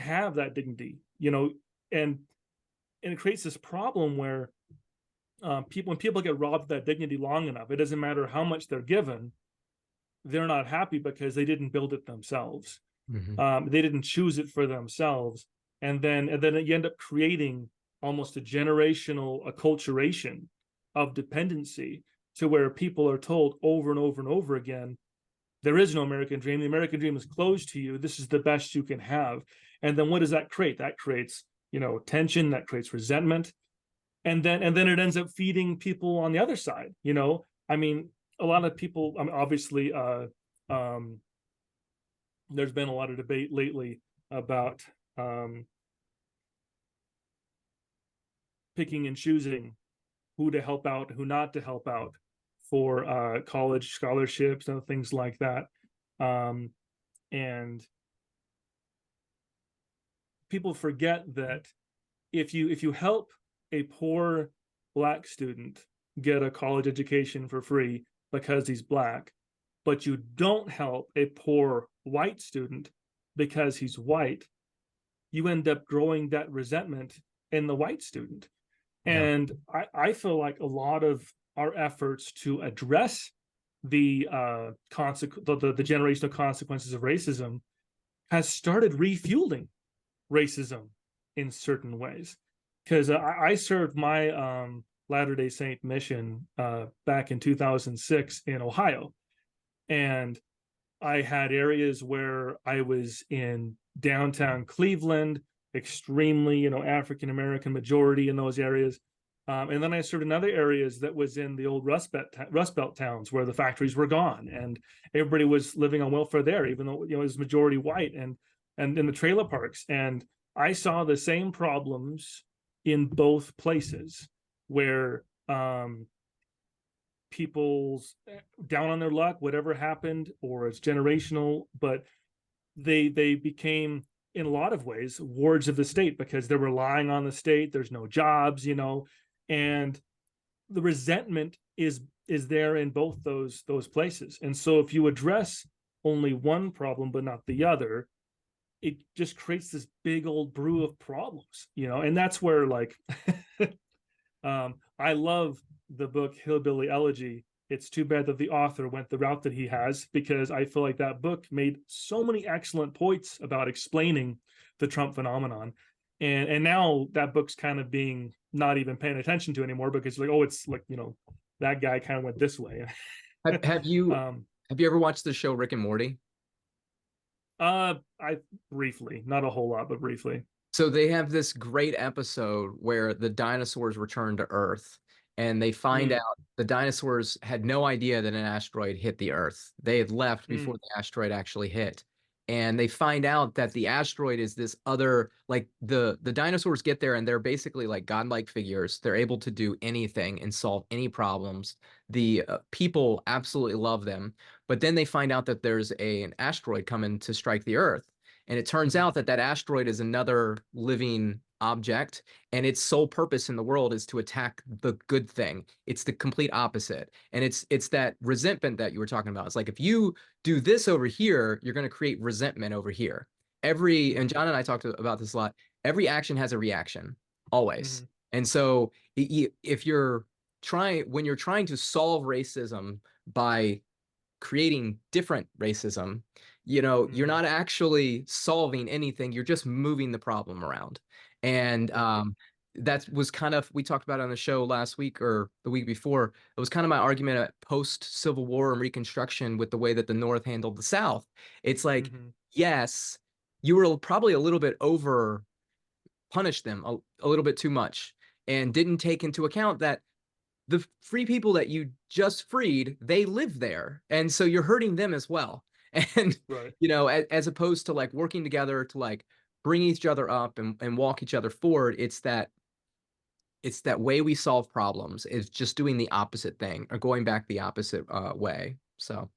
have that dignity, and it creates this problem where when people get robbed of that dignity long enough, it doesn't matter how much they're given, they're not happy because they didn't build it themselves. They didn't choose it for themselves. And then you end up creating almost a generational acculturation of dependency to where people are told over and over and over again, there is no American dream. The American dream is closed to you. This is the best you can have. And then what does that create? That creates, tension, that creates resentment. And then it ends up feeding people on the other side. I mean, a lot of people, obviously, there's been a lot of debate lately about picking and choosing who to help out, who not to help out for college scholarships and things like that. And people forget that if you help a poor Black student get a college education for free because he's Black, but you don't help a poor white student because he's white, you end up growing that resentment in the white student. Yeah. And I feel like a lot of our efforts to address the the generational consequences of racism has started refueling racism in certain ways. Because I served my Latter-day Saint mission back in 2006 in Ohio. And I had areas where I was in downtown Cleveland, extremely, African American majority in those areas. And then I served in other areas that was in the old Rust Belt towns where the factories were gone and everybody was living on welfare there, even though it was majority white, and in the trailer parks. And I saw the same problems in both places where people's down on their luck, whatever happened, or it's generational, but they became, in a lot of ways, wards of the state because they're relying on the state. There's no jobs, and the resentment is there in both those places. And so if you address only one problem but not the other, it just creates this big old brew of problems, and that's where, like, I love the book Hillbilly Elegy. It's too bad that the author went the route that he has, because I feel like that book made so many excellent points about explaining the Trump phenomenon. And now that book's kind of being not even paying attention to anymore, because like, oh, it's like, that guy kind of went this way. Have you ever watched the show Rick and Morty? I briefly, not a whole lot, but briefly. So they have this great episode where the dinosaurs return to Earth, and they find out the dinosaurs had no idea that an asteroid hit the Earth. They had left before the asteroid actually hit. And they find out that the asteroid is this other, like the dinosaurs get there and they're basically like godlike figures. They're able to do anything and solve any problems. The people absolutely love them. But then they find out that there's an asteroid coming to strike the Earth. And it turns out that that asteroid is another living object, and its sole purpose in the world is to attack the good thing. It's the complete opposite. And it's that resentment that you were talking about. It's like, if you do this over here, you're going to create resentment over here. And John and I talked about this a lot, every action has a reaction, always. And so if when you're trying to solve racism by creating different racism, you're not actually solving anything. You're just moving the problem around. And that was kind of, we talked about it on the show last week or the week before. It was kind of my argument at post-Civil War and Reconstruction with the way that the North handled the South. It's like, yes, you were probably a little bit over punished them a little bit too much, and didn't take into account that the free people that you just freed, they live there. And so you're hurting them as well. And, as opposed to like working together to like bring each other up and walk each other forward, it's that way we solve problems is just doing the opposite thing or going back the opposite way. So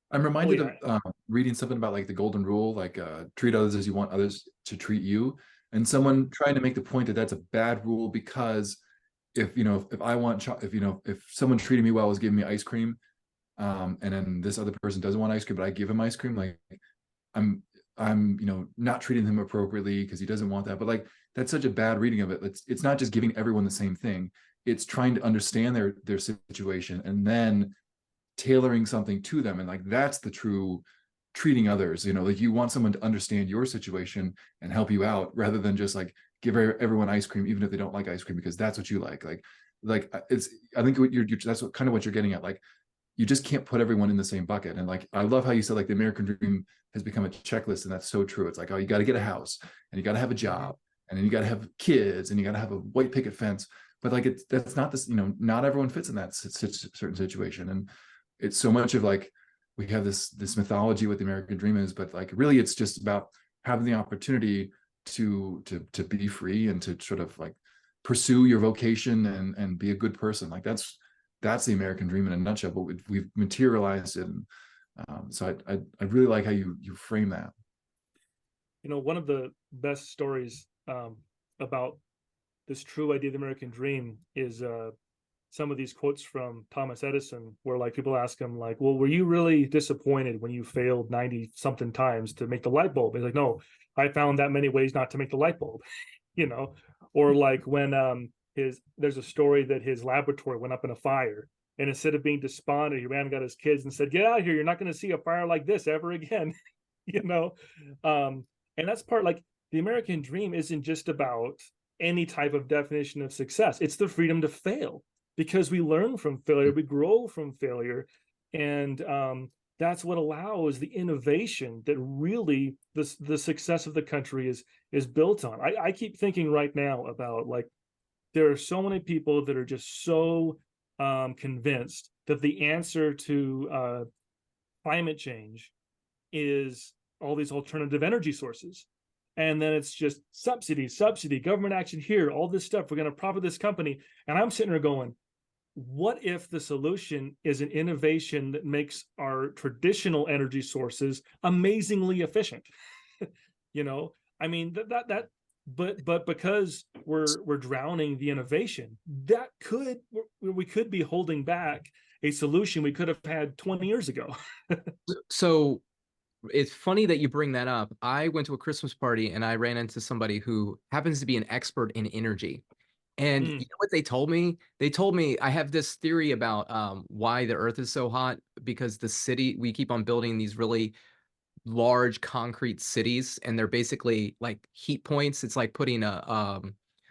I'm reminded of reading something about like the golden rule, like treat others as you want others to treat you. And someone trying to make the point that that's a bad rule because if someone treated me well, was giving me ice cream, and then this other person doesn't want ice cream, but I give him ice cream, like I'm not treating him appropriately because he doesn't want that. But like, that's such a bad reading of it. It's not just giving everyone the same thing. It's trying to understand their situation and then tailoring something to them. And like, that's the true treating others, like you want someone to understand your situation and help you out, rather than just like give everyone ice cream, even if they don't like ice cream, because that's what you like. Like it's, I think that's kind of what you're getting at. Like, you just can't put everyone in the same bucket. And like, I love how you said like the American dream has become a checklist, and that's so true. It's like, oh, you got to get a house, and you got to have a job, and then you got to have kids, and you got to have a white picket fence. But like, that's not this, not everyone fits in that certain situation. And it's so much of like, we have this mythology what the American dream is, but like really it's just about having the opportunity to be free and to sort of like pursue your vocation and be a good person. Like that's the American dream in a nutshell, but we've materialized it. And, so I really like how you frame that. One of the best stories about this true idea of the American dream is some of these quotes from Thomas Edison, where like people ask him like, well, were you really disappointed when you failed 90 something times to make the light bulb? He's like, no, I found that many ways not to make the light bulb. Or like when there's a story that his laboratory went up in a fire, and instead of being despondent, he ran and got his kids and said, get out of here, you're not going to see a fire like this ever again. you know and that's part, like, the American dream isn't just about any type of definition of success. It's the freedom to fail, because we learn from failure, we grow from failure, and that's what allows the innovation that really the success of the country is built on. I keep thinking right now about, like, there are so many people that are just so convinced that the answer to climate change is all these alternative energy sources. And then it's just subsidy, government action here, all this stuff. We're going to profit this company. And I'm sitting there going, what if the solution is an innovation that makes our traditional energy sources amazingly efficient? I mean, but because we're drowning the innovation, we could be holding back a solution we could have had 20 years ago. So it's funny that you bring that up. I went to a Christmas party and I ran into somebody who happens to be an expert in energy. And you know what they told me? They told me I have this theory about why the Earth is so hot, because we keep on building these really large concrete cities, and they're basically like heat points. It's like putting a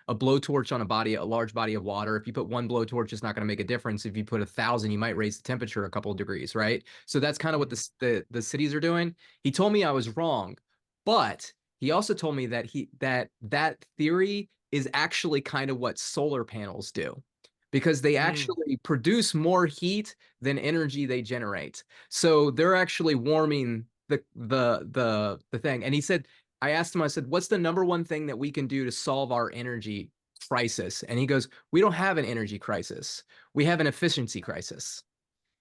blowtorch on a large body of water. If you put one blowtorch, it's not going to make a difference. If you put 1,000, you might raise the temperature a couple of degrees, right? So that's kind of what the cities are doing. He told me I was wrong, but he also told me that that theory is actually kind of what solar panels do, because they actually produce more heat than energy they generate. So they're actually warming the thing. And he said, I asked him, I said, what's the number one thing that we can do to solve our energy crisis? And he goes, we don't have an energy crisis. We have an efficiency crisis.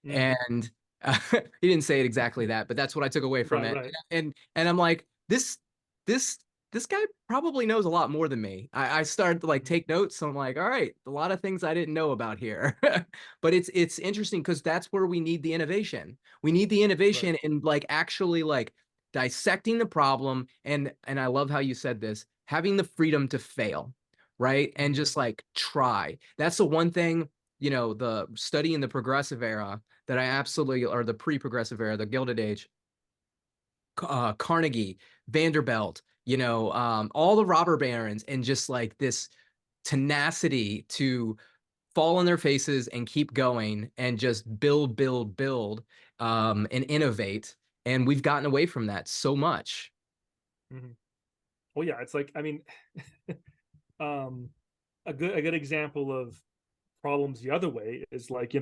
And he didn't say it exactly that, but that's what I took away from it. Right. And I'm like, this guy probably knows a lot more than me. I started to like take notes. So I'm like, all right, a lot of things I didn't know about here. But it's interesting, because that's where we need the innovation. We need the innovation in like actually like dissecting the problem. And I love how you said this, having the freedom to fail, right? And just like try. That's the one thing, the study in the progressive era that I absolutely, or the pre-progressive era, the Gilded Age, Carnegie, Vanderbilt, all the robber barons, and just like this tenacity to fall on their faces and keep going and just build, and innovate. And we've gotten away from that so much. Well, yeah, it's like, I mean, a good example of problems the other way is like,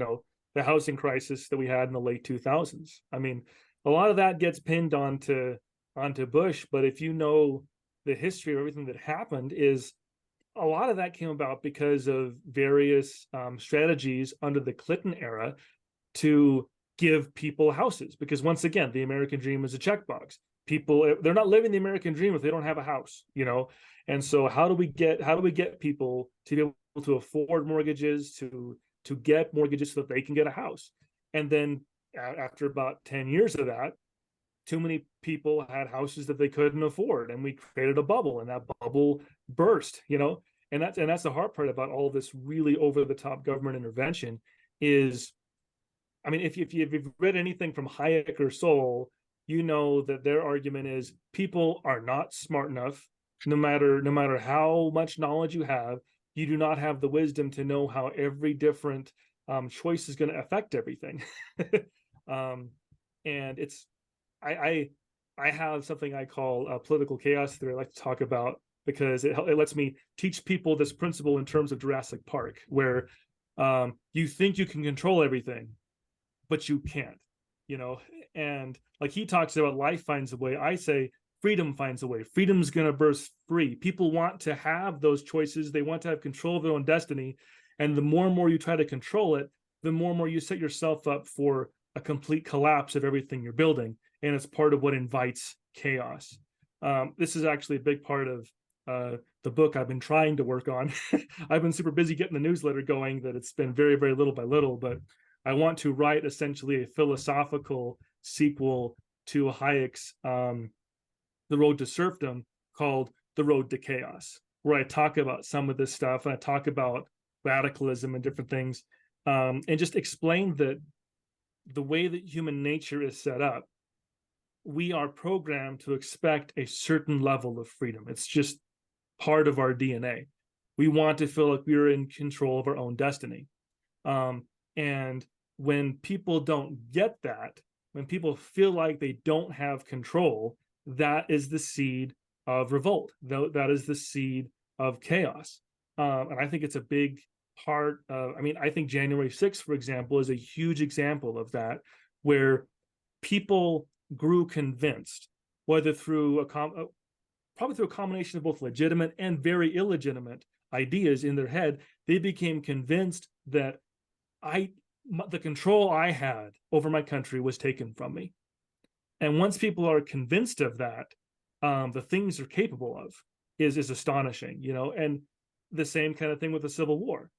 the housing crisis that we had in the late 2000s. I mean, a lot of that gets pinned onto Bush, but if you know the history of everything that happened, is a lot of that came about because of various strategies under the Clinton era to give people houses. Because once again, the American dream is a checkbox. People, they're not living the American dream if they don't have a house, And so how do we get people to be able to afford mortgages, to get mortgages so that they can get a house? And then after about 10 years of that, too many people had houses that they couldn't afford, and we created a bubble, and that bubble burst, and that's the hard part about all this really over the top government intervention is, I mean, if you've read anything from Hayek or Sol, you know that their argument is people are not smart enough. No matter how much knowledge you have, you do not have the wisdom to know how every different choice is going to affect everything. And it's, I have something I call political chaos theory I like to talk about, because it lets me teach people this principle in terms of Jurassic Park, where you think you can control everything, but you can't, and like he talks about life finds a way. I say freedom finds a way. Freedom's going to burst free. People want to have those choices. They want to have control of their own destiny. And the more and more you try to control it, the more and more you set yourself up for a complete collapse of everything you're building. And it's part of what invites chaos. This is actually a big part of the book I've been trying to work on. I've been super busy getting the newsletter going that it's been very, very little by little, but I want to write essentially a philosophical sequel to Hayek's The Road to Serfdom called The Road to Chaos, where I talk about some of this stuff and I talk about radicalism and different things, and just explain that the way that human nature is set up, we are programmed to expect a certain level of freedom. It's just part of our DNA. We want to feel like we're in control of our own destiny. And when people don't get that, when people feel like they don't have control, that is the seed of revolt. That is the seed of chaos. And I think it's a big part of, I think January 6th, for example, is a huge example of that, where people grew convinced, whether through probably through a combination of both legitimate and very illegitimate ideas in their head, they became convinced that the control I had over my country was taken from me. And once people are convinced of that, the things they're capable of is astonishing, and the same kind of thing with the Civil War,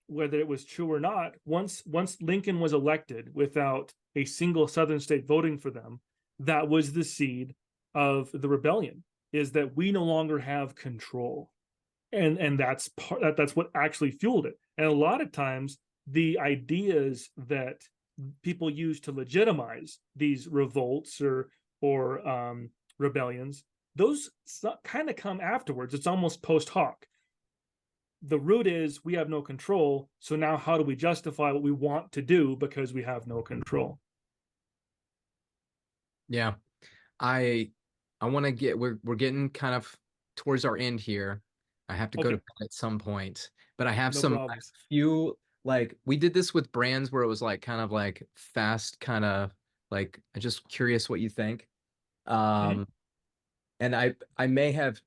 whether it was true or not. Once Lincoln was elected without a single Southern state voting for them, that was the seed of the rebellion, is that we no longer have control. And that's what actually fueled it. And a lot of times the ideas that people use to legitimize these revolts or rebellions, those kind of come afterwards. It's almost post hoc. The root is we have no control. So now how do we justify what we want to do because we have no control? Yeah. I want to we're getting kind of towards our end here. I have to go to bed at some point, but I have a few, like, we did this with brands where it was like kind of like fast, kind of like, I'm just curious what you think. And I may have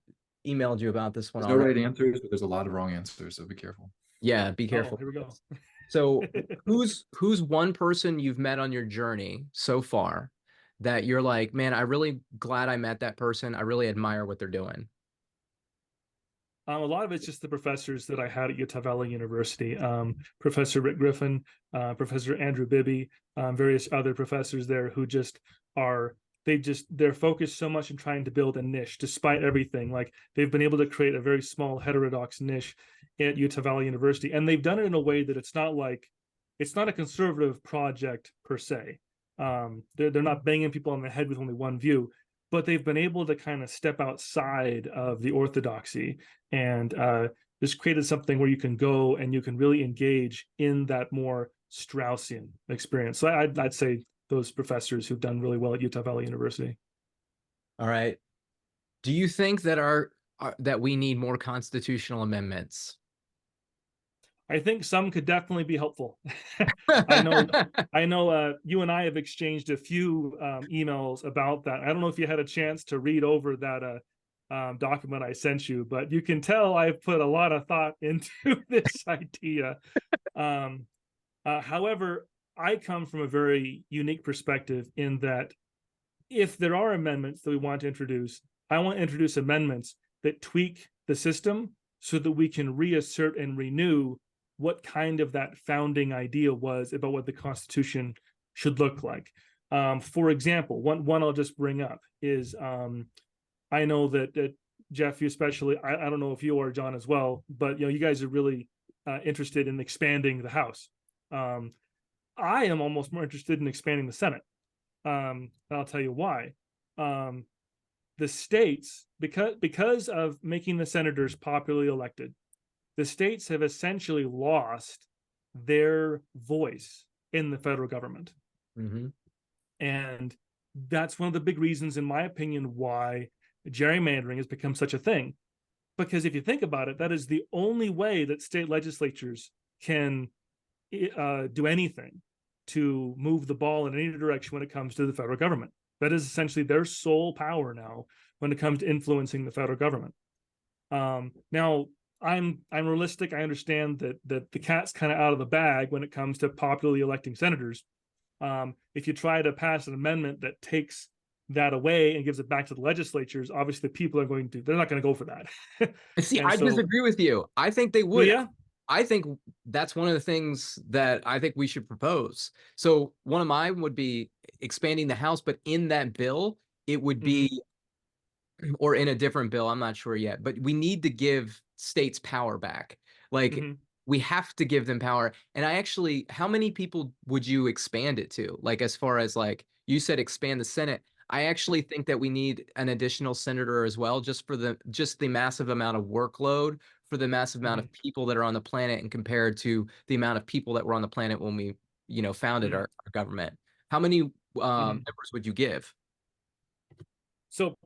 emailed you about this one There's no already. right answers, but there's a lot of wrong answers, so be careful. Yeah, be careful. Here we go. So who's one person you've met on your journey so far that you're like, man, I really glad I met that person. I really admire what they're doing. A lot of it's just the professors that I had at Utah Valley University. Professor Rick Griffin, Professor Andrew Bibby, various other professors there who just they're focused so much in trying to build a niche despite everything. Like, they've been able to create a very small heterodox niche at Utah Valley University, and they've done it in a way that it's not a conservative project per se. They're not banging people on the head with only one view, but they've been able to kind of step outside of the orthodoxy and just created something where you can go and you can really engage in that more Straussian experience. So I'd say those professors who've done really well at Utah Valley University. All right. Do you think that that we need more constitutional amendments? I think some could definitely be helpful. I know. You and I have exchanged a few emails about that. I don't know if you had a chance to read over that document I sent you, but you can tell I've put a lot of thought into this idea. However, I come from a very unique perspective in that if there are amendments that we want to introduce, I want to introduce amendments that tweak the system so that we can reassert and renew what kind of that founding idea was about what the Constitution should look like. For example, one I'll just bring up is I know that Jeff, you especially, I don't know if you are, John, as well, but you guys are really interested in expanding the House. I am almost more interested in expanding the Senate. And I'll tell you why. The states, because of making the senators popularly elected, the states have essentially lost their voice in the federal government. And that's one of the big reasons, in my opinion, why gerrymandering has become such a thing. Because if you think about it, that is the only way that state legislatures can do anything to move the ball in any direction when it comes to the federal government. That is essentially their sole power now when it comes to influencing the federal government. Now, I'm realistic. I understand that the cat's kind of out of the bag when it comes to popularly electing senators. If you try to pass an amendment that takes that away and gives it back to the legislatures, obviously the people are going to, they're not going to go for that. See, And I so, disagree with you. I think they well, would. yeah. I think that's one of the things that I think we should propose. So one of mine would be expanding the House, but in that bill, it would be, or in a different bill, I'm not sure yet, but we need to give states power back. Like we have to give them power. And I actually, how many people would you expand it to? Like, as far as, like, you said, expand the Senate. I actually think that we need an additional senator as well, just for the massive amount of workload, for the massive amount of people that are on the planet, and compared to the amount of people that were on the planet when we, founded our government. How many members would you give? So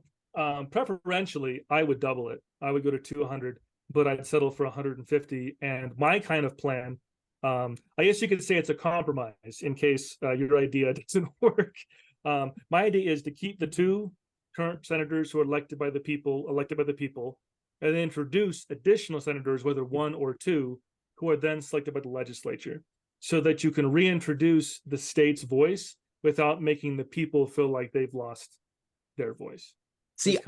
preferentially, I would double it. I would go to 200, but I'd settle for 150. And my kind of plan, I guess you could say it's a compromise in case your idea doesn't work. My idea is to keep the 2 current senators who are elected by the people, and then introduce additional senators, whether 1 or 2, who are then selected by the legislature, so that you can reintroduce the state's voice without making the people feel like they've lost their voice. See,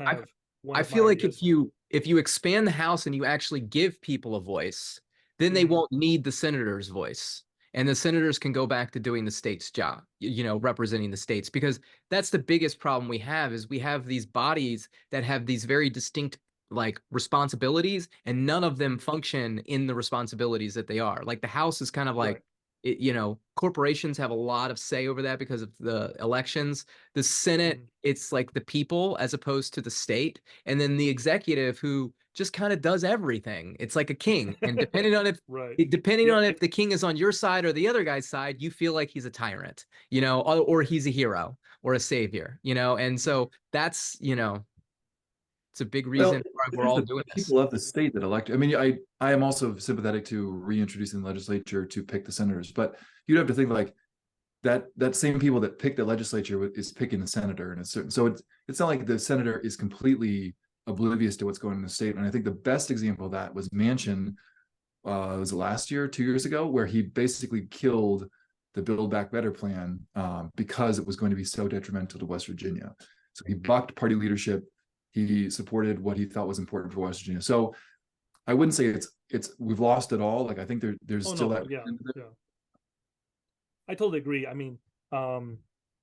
I feel like if you expand the House and you actually give people a voice, then they won't need the senator's voice. And the senators can go back to doing the state's job, representing the states, because that's the biggest problem we have, is we have these bodies that have these very distinct, like, responsibilities, and none of them function in the responsibilities that they are. Like, the House is kind of like, corporations have a lot of say over that because of the elections. The Senate, it's like the people as opposed to the state. And then the executive, who just kind of does everything. It's like a king. And depending on if the king is on your side or the other guy's side, you feel like he's a tyrant, or he's a hero or a savior, and so that's, it's a big reason why we're all doing this. People of the state that elect. I mean, I am also sympathetic to reintroducing the legislature to pick the senators, but you'd have to think like that same people that pick the legislature is picking the senator in a certain. So it's not like the senator is completely oblivious to what's going on in the state. And I think the best example of that was Manchin. Was it last year, 2 years ago, where he basically killed the Build Back Better plan because it was going to be so detrimental to West Virginia. So he bucked party leadership. He supported what he thought was important for West Virginia. So I wouldn't say it's we've lost it all. Like, I think there's still that. Yeah. I totally agree. I mean,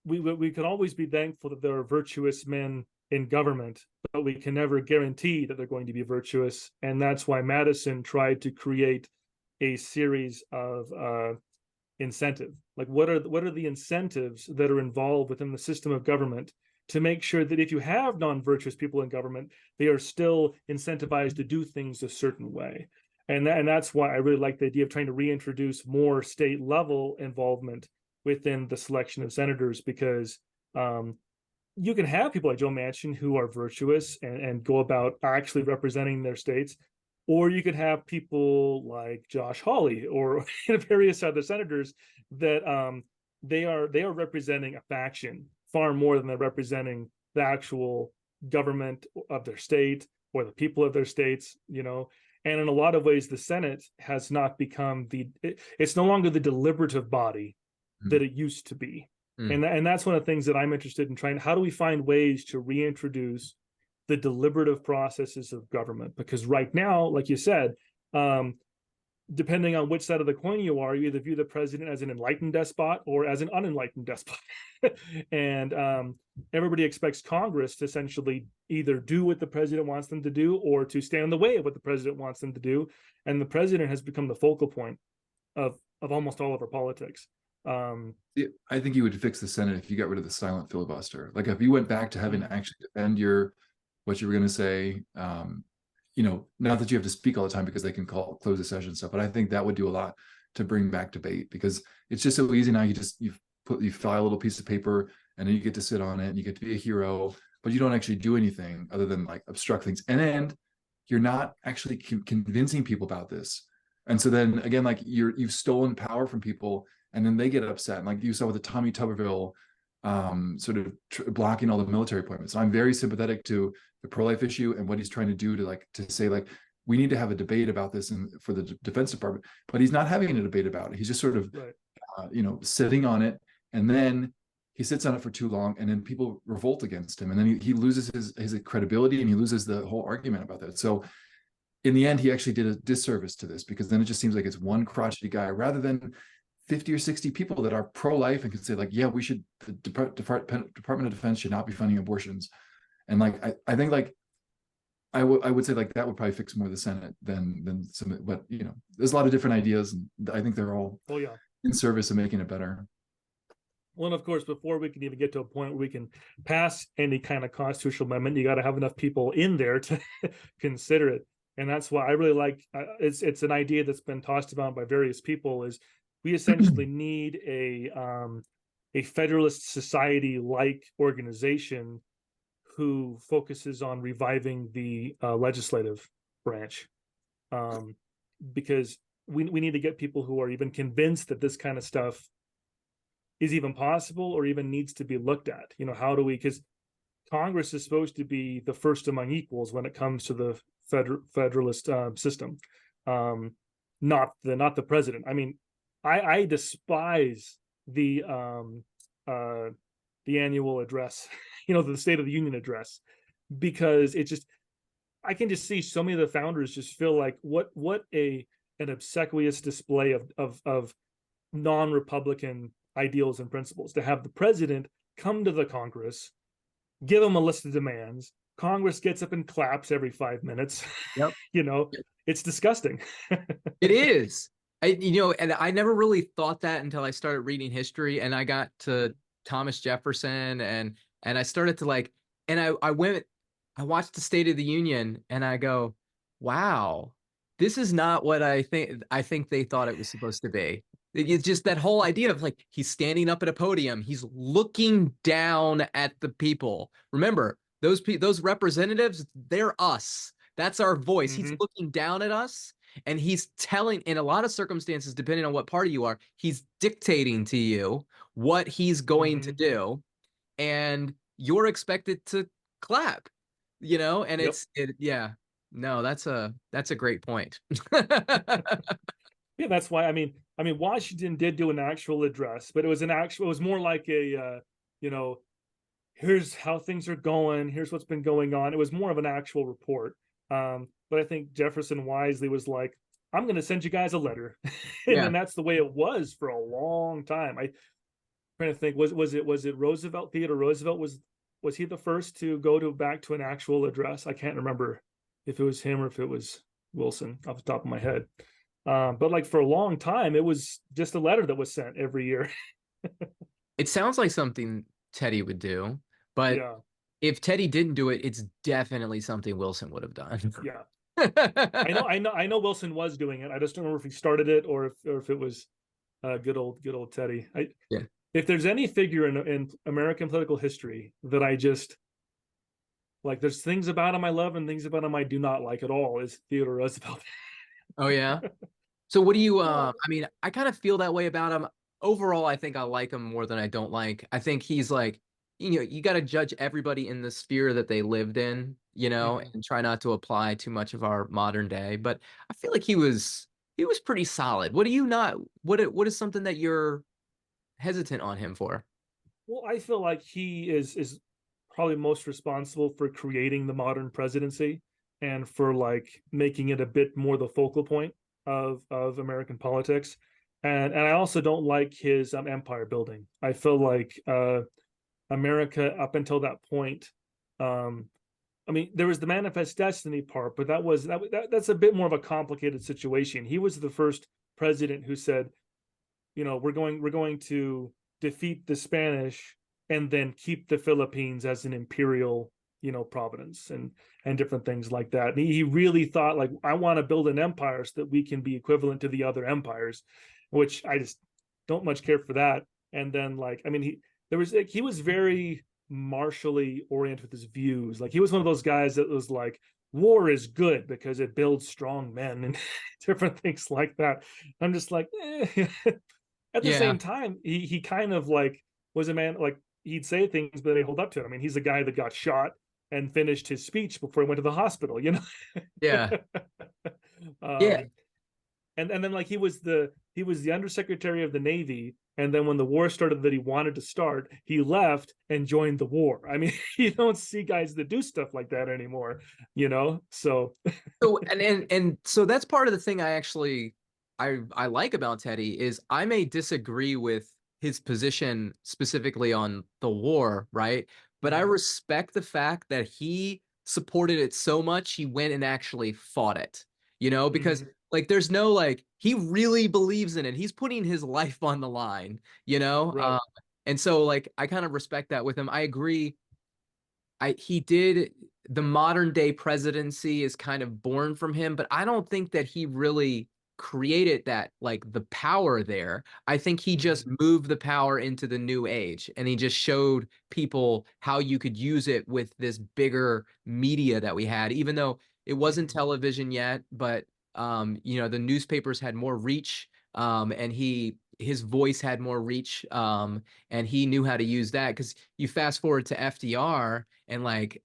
we can always be thankful that there are virtuous men in government, but we can never guarantee that they're going to be virtuous. And that's why Madison tried to create a series of incentive. Like, what are the incentives that are involved within the system of government to make sure that if you have non-virtuous people in government, they are still incentivized to do things a certain way. And that's why I really like the idea of trying to reintroduce more state level involvement within the selection of senators, because you can have people like Joe Manchin who are virtuous and go about actually representing their states, or you could have people like Josh Hawley or various other senators that they are representing a faction far more than they're representing the actual government of their state or the people of their states, And in a lot of ways, the Senate has not become it's no longer the deliberative body that it used to be. And that's one of the things that I'm interested in trying. How do we find ways to reintroduce the deliberative processes of government? Because right now, like you said, depending on which side of the coin you are, you either view the president as an enlightened despot or as an unenlightened despot. And everybody expects Congress to essentially either do what the president wants them to do or to stand in the way of what the president wants them to do. And the president has become the focal point of almost all of our politics. I think you would fix the Senate if you got rid of the silent filibuster. Like, if you went back to having to actually defend what you were going to say, not that you have to speak all the time because they can close the session stuff, but I think that would do a lot to bring back debate, because it's just so easy now. You file a little piece of paper and then you get to sit on it and you get to be a hero, but you don't actually do anything other than like obstruct things. And then you're not actually convincing people about this. And so then again, like you've stolen power from people, and then they get upset. And like you saw with the Tommy Tuberville sort of blocking all the military appointments. So I'm very sympathetic to the pro-life issue and what he's trying to do to say like we need to have a debate about this for the Defense Department, but he's not having a debate about it. He's just sort of Right. sitting on it, and then he sits on it for too long, and then people revolt against him, and then he loses his credibility, and he loses the whole argument about that. So in the end, he actually did a disservice to this, because then it just seems like it's one crotchety guy rather than 50 or 60 people that are pro-life and can say like, yeah, we should, the Department of Defense should not be funding abortions. And like, I think like, I would say like that would probably fix more the Senate than some, but there's a lot of different ideas, and I think they're all in service of making it better. Well, and of course, before we can even get to a point where we can pass any kind of constitutional amendment, you got to have enough people in there to consider it. And that's why I really like it's an idea that's been tossed about by various people, is we essentially need a Federalist Society like organization who focuses on reviving the legislative branch, because we need to get people who are even convinced that this kind of stuff is even possible or even needs to be looked at. How do we, because Congress is supposed to be the first among equals when it comes to the Federalist system, not the president. I mean, I despise the annual address, the State of the Union address, because it just, I can just see so many of the founders just feel like what an obsequious display of non-Republican ideals and principles to have the president come to the Congress, give them a list of demands. Congress gets up and claps every 5 minutes. Yep. It's disgusting. It is. And I never really thought that until I started reading history, and I got to Thomas Jefferson, and I started to like, and I watched the State of the Union, and I go, wow, this is not what I think they thought it was supposed to be. It's just that whole idea of like, he's standing up at a podium, he's looking down at the people. Remember, those representatives, they're us. That's our voice. Mm-hmm. He's looking down at us, and he's telling, in a lot of circumstances, depending on what party you are, he's dictating to you what he's going to do, and you're expected to clap, and no, that's a great point. Yeah, that's why, I mean, Washington did do an actual address, but it was more like a, here's how things are going, here's what's been going on. It was more of an actual report. But I think Jefferson wisely was like, I'm going to send you guys a letter. And then that's the way it was for a long time. I'm trying to think, was it Roosevelt? Theodore Roosevelt, was he the first to go back to an actual address? I can't remember if it was him or if it was Wilson off the top of my head. But like for a long time, it was just a letter that was sent every year. It sounds like something Teddy would do, but if Teddy didn't do it, it's definitely something Wilson would have done. Yeah. I know Wilson was doing it. I just don't remember if he started it or if it was good old Teddy. If there's any figure in American political history that I just like, there's things about him I love and things about him I do not like at all, is Theodore Roosevelt. Oh yeah. So what do you? I mean, I kind of feel that way about him. Overall, I think I like him more than I don't like. I think he's like, you got to judge everybody in the sphere that they lived in, and try not to apply too much of our modern day. But I feel like he was pretty solid. What do you not? What is something that you're hesitant on him for? Well, I feel like he is probably most responsible for creating the modern presidency and for like making it a bit more the focal point of American politics. And I also don't like his empire building. I feel like America up until that point, I mean, there was the Manifest Destiny part, but that's a bit more of a complicated situation. He was the first president who said, we're going to defeat the Spanish and then keep the Philippines as an imperial, providence and different things like that. And he really thought like, I want to build an empire so that we can be equivalent to the other empires, which I just don't much care for that. And then like, I mean, he was very martially oriented with his views. Like he was one of those guys that was like, war is good because it builds strong men and different things like that. I'm just like, At the same time, he kind of like was a man, like he'd say things, but they hold up to it. I mean, he's the guy that got shot and finished his speech before he went to the hospital, you know. Yeah. Yeah. um, and then like he was the undersecretary of the Navy, and then when the war started that he wanted to start, he left and joined the war. I mean, you don't see guys that do stuff like that anymore, you know. So So and so that's part of the thing I like about Teddy is I may disagree with his position specifically on the war, right? But I Mhm, respect the fact that he supported it so much he went and actually fought it. Because mhm, like there's no like he really believes in it. He's putting his life on the line, you know? right. And so like I kind of respect that with him. I agree he did the modern day presidency is kind of born from him, but I don't think that he really created that like the power there. I think he just Mhm, moved the power into the new age and he just showed people how you could use it with this bigger media that we had, even though it wasn't mhm. television yet, but the newspapers had more reach, and his voice had more reach, and he knew how to use that because you fast forward to FDR and like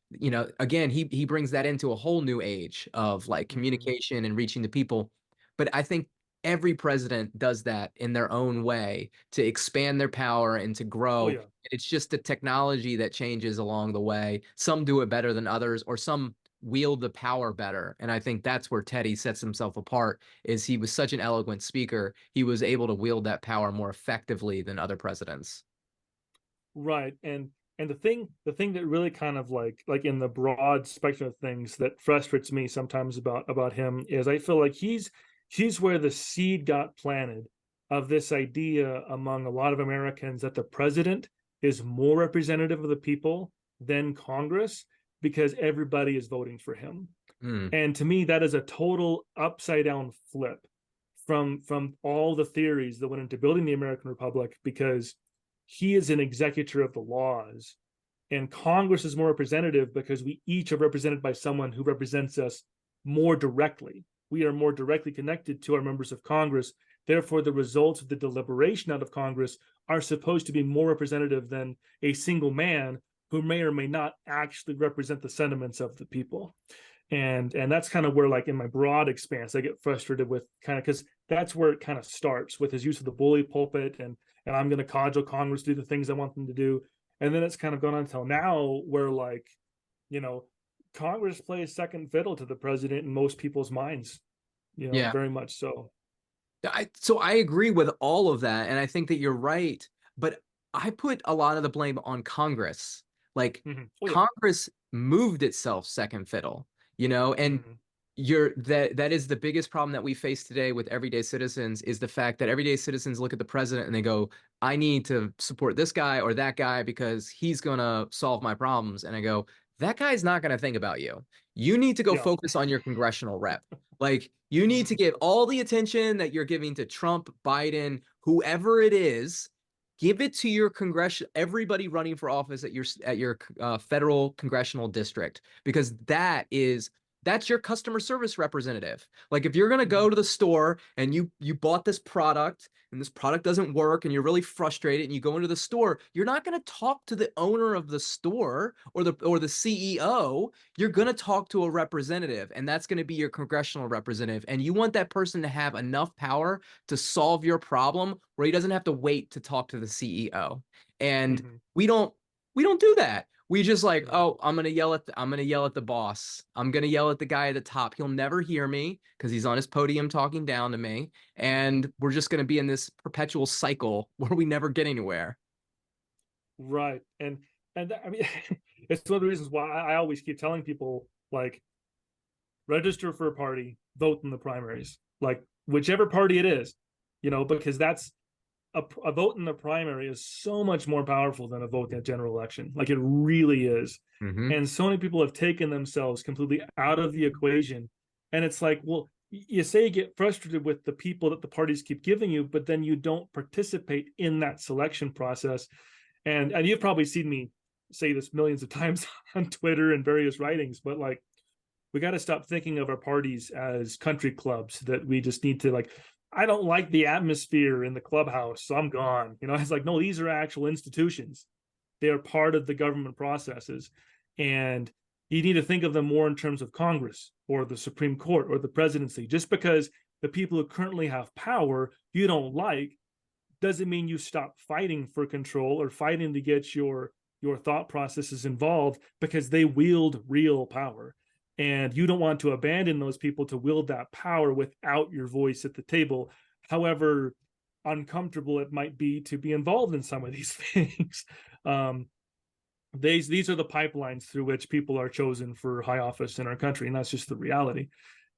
again he brings that into a whole new age of like Mhm. communication and reaching the people. But I think every president does that in their own way to expand their power and to Oh grow. yeah. It's just the technology that changes along the way. Some do it better than others, or some wield the power better. And I think that's where Teddy sets himself apart is he was such an eloquent speaker. He was able to wield that power more effectively than other presidents. Right. And the thing that really kind of like in the broad spectrum of things that frustrates me sometimes about him is I feel like he's where the seed got planted of this idea among a lot of Americans that the president is more representative of the people than Congress because everybody is voting for him. Mm, And to me, that is a total upside down flip from all the theories that went into building the American Republic, because he is an executor of the laws and Congress is more representative because we each are represented by someone who represents us more directly. We are more directly connected to our members of Congress. Therefore, the results of the deliberation out of Congress are supposed to be more representative than a single man who may or may not actually represent the sentiments of the people. And that's kind of where, like in my broad expanse, I get frustrated with kind of, because that's where it kind of starts with his use of the bully pulpit and I'm going to cajole Congress to do the things I want them to do. And then it's kind of gone on until now where, like, you know, Congress plays second fiddle to the president in most people's minds, yeah. very much so. So I agree with all of that, and I think that you're right. But I put a lot of the blame on Congress. Like Mm-hmm. Oh yeah. Congress moved itself second fiddle, and Mm-hmm. that is the biggest problem that we face today with everyday citizens is the fact that everyday citizens look at the president and they go, I need to support this guy or that guy because he's gonna solve my problems. And I go, that guy's not gonna think about you. You need to go Yeah. focus on your congressional rep. Like you need to Mm-hmm. give all the attention that you're giving to Trump, Biden, whoever it is. Give it to your everybody running for office at your federal congressional district, because that's your customer service representative. Like if you're going to go Mm-hmm. to the store and you bought this product and this product doesn't work and you're really frustrated and you go into the store, you're not going to talk to the owner of the store or the CEO. You're going to talk to a representative, and that's going to be your congressional representative. And you want that person to have enough power to solve your problem where he doesn't have to wait to talk to the CEO. And Mm-hmm. we don't we don't do that. We just like, No. oh, I'm gonna yell at the boss. I'm gonna yell at the guy at the top. He'll never hear me because he's on his podium talking down to me. And we're just gonna be in this perpetual cycle where we never get anywhere. Right. And I mean, it's one of the reasons why I always keep telling people, like, register for a party, vote in the primaries, like whichever party it is, because that's a vote in the primary is so much more powerful than a vote in a general election. Like it really is. Mm-hmm. And so many people have taken themselves completely out of the equation. And it's like, well, you say you get frustrated with the people that the parties keep giving you, but then you don't participate in that selection process. And you've probably seen me say this millions of times on Twitter and various writings, but like we got to stop thinking of our parties as country clubs that we just need to, like, I don't like the atmosphere in the clubhouse, so I'm gone. It's like, no, these are actual institutions. They are part of the government processes. And you need to think of them more in terms of Congress or the Supreme Court or the presidency. Just because the people who currently have power you don't like doesn't mean you stop fighting for control or fighting to get your thought processes involved, because they wield real power. And you don't want to abandon those people to wield that power without your voice at the table, however uncomfortable it might be to be involved in some of these things. These are the pipelines through which people are chosen for high office in our country, and that's just the reality.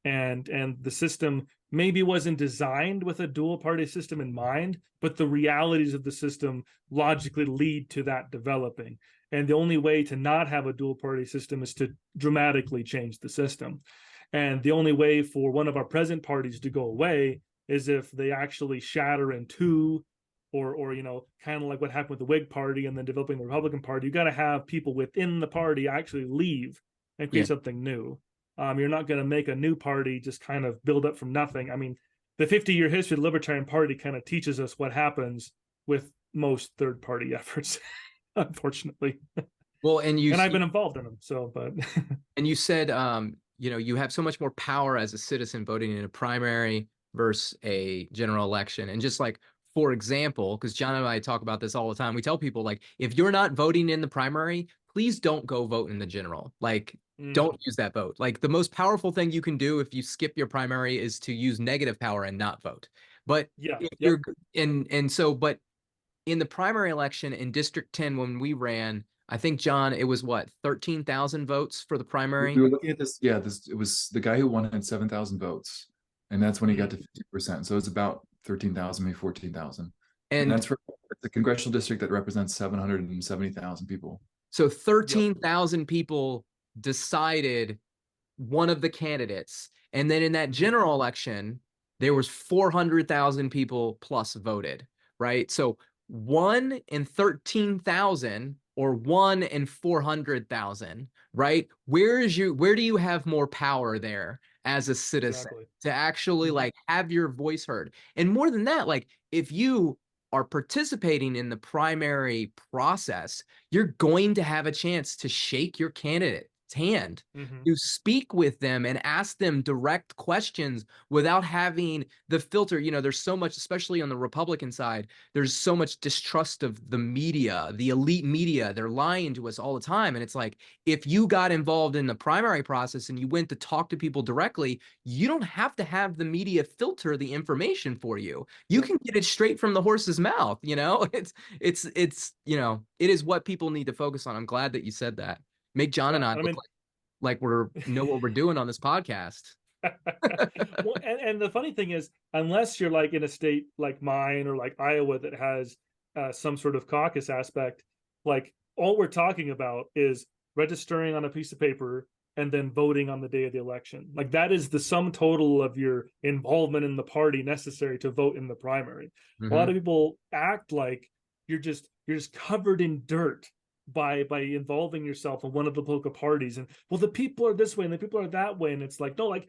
And the system maybe wasn't designed with a dual party system in mind, but the realities of the system logically lead to that developing. And the only way to not have a dual party system is to dramatically change the system. And the only way for one of our present parties to go away is if they actually shatter in two, or you know, kind of like what happened with the Whig Party and then developing the Republican Party. You got to have people within the party actually leave and create something new. You're not going to make a new party just kind of build up from nothing. I mean, the 50-year history of the Libertarian Party kind of teaches us what happens with most third party efforts, unfortunately. Well, and I've been involved in them. So, but and you said, you know, you have so much more power as a citizen voting in a primary versus a general election. And just like, for example, because John and I talk about this all the time, we tell people, like, if you're not voting in the primary, please don't go vote in the general. Like, don't use that vote. Like, the most powerful thing you can do if you skip your primary is to use negative power and not vote. But if you're but in the primary election in District 10, when we ran, I think, John, it was what, 13,000 votes for the primary? We were looking at this. Yeah, it was the guy who won had 7,000 votes, and that's when he got to 50%. So it's about 13,000, maybe 14,000. And that's for the congressional district that represents 770,000 people. So 13,000 people decided one of the candidates. And then in that general election, there was 400,000 people plus voted, right? So 1 in 13,000 or 1 in 400,000, right? Where do you have more power there as a citizen to actually like have your voice heard? And more than that, like, if you are participating in the primary process, you're going to have a chance to shake your candidate's hand, to speak with them and ask them direct questions without having the filter. You know, there's so much, especially on the Republican side, there's so much distrust of the media, the elite media. They're lying to us all the time. And it's like, if you got involved in the primary process and you went to talk to people directly, you don't have to have the media filter the information for you. You can get it straight from the horse's mouth. You know, it's, you know, it is what people need to focus on. I'm glad that you said that. Make John and I look like we're know what we're doing on this podcast. Well, and the funny thing is, unless you're like in a state like mine or like Iowa that has some sort of caucus aspect, like all we're talking about is registering on a piece of paper and then voting on the day of the election. Like, that is the sum total of your involvement in the party necessary to vote in the primary. A lot of people act like you're just covered in dirt by involving yourself in one of the political parties, and well, the people are this way and the people are that way, and it's like, no, like,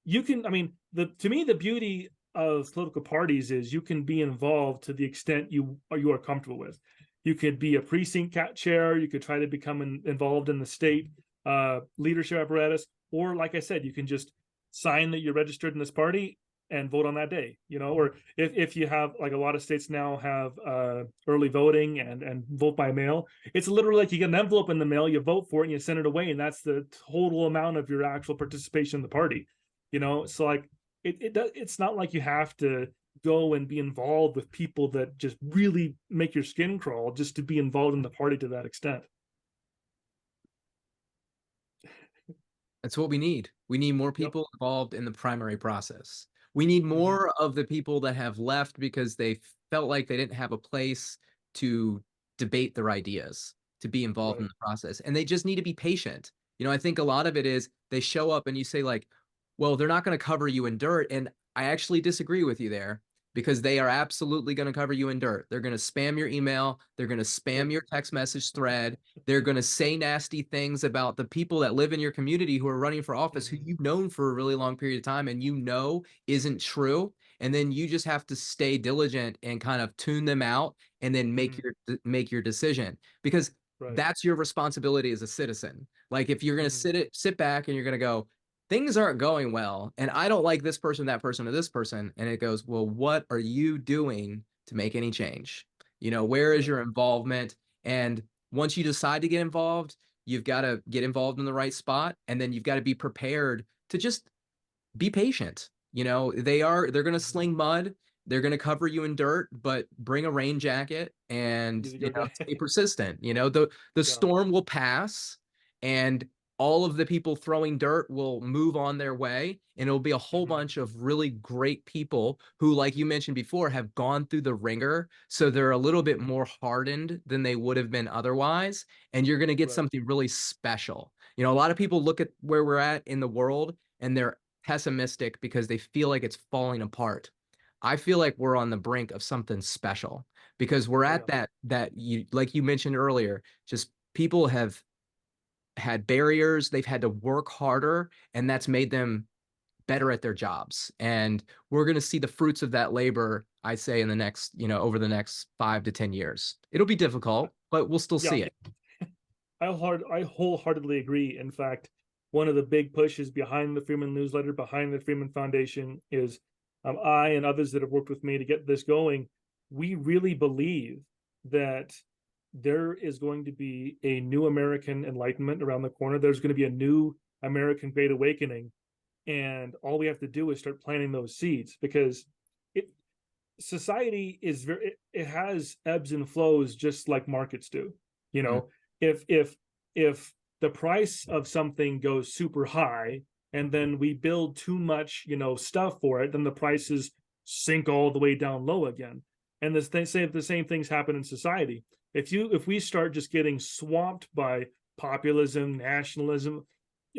you can, I mean, to me the beauty of political parties is you can be involved to the extent you are comfortable with. You could be a precinct chair, you could try to become involved in the state leadership apparatus, or like I said, you can just sign that you're registered in this party and vote on that day, you know. Or if you have, like, a lot of states now have early voting and vote by mail, it's literally like you get an envelope in the mail, you vote for it, and you send it away, and that's the total amount of your actual participation in the party, you know. So like, it's not like you have to go and be involved with people that just really make your skin crawl just to be involved in the party to that extent. That's what we need. We need more people involved in the primary process. We need more of the people that have left because they felt like they didn't have a place to debate their ideas, to be involved in the process. And they just need to be patient. You know, I think a lot of it is they show up and you say, like, well, they're not going to cover you in dirt. And I actually disagree with you there, because they are absolutely going to cover you in dirt. They're going to spam your email. They're going to spam your text message thread. They're going to say nasty things about the people that live in your community who are running for office, who you've known for a really long period of time and you know isn't true. and then you just have to stay diligent and kind of tune them out, and then Mhm. make your decision, because Right. that's your responsibility as a citizen. Like if you're going to Mhm. sit back and you're going to go, things aren't going well, and I don't like this person, that person, or this person, and it goes, well, what are you doing to make any change? Where is Right. your involvement? And once you decide to get involved, you've got to get involved in the right spot, and then you've got to be prepared to just be patient. They're going to Mhm. sling mud, they're going to cover you in dirt, but bring a rain jacket and, Use a good stay persistent. The Yeah. storm will pass, and all of the people throwing dirt will move on their way, and it'll be a whole Mhm. bunch of really great people who, like you mentioned before, have gone through the ringer, so they're a little bit more hardened than they would have been otherwise, and you're going to get Right. something really special. A lot of people look at where we're at in the world, and they're pessimistic because they feel like it's falling apart. I feel like we're on the brink of something special, because we're Oh at yeah. that you, like you mentioned earlier, just people have had barriers, they've had to work harder, and that's made them better at their jobs. And we're going to see the fruits of that labor, I say, in the next, over the next 5 to 10 years. It'll be difficult, but we'll still Yeah. see it. I wholeheartedly agree. In fact, one of the big pushes behind the Freeman Newsletter, behind the Freeman Foundation, is I and others that have worked with me to get this going. We really believe that there is going to be a new American Enlightenment around the corner. There's going to be a new American Great Awakening, and all we have to do is start planting those seeds, because it society is it has ebbs and flows just like markets do. you Mm. know if the price of something goes super high, and then we build too much stuff for it, then the prices sink all the way down low again. And the same things happen in society. If we start just getting swamped by populism, nationalism,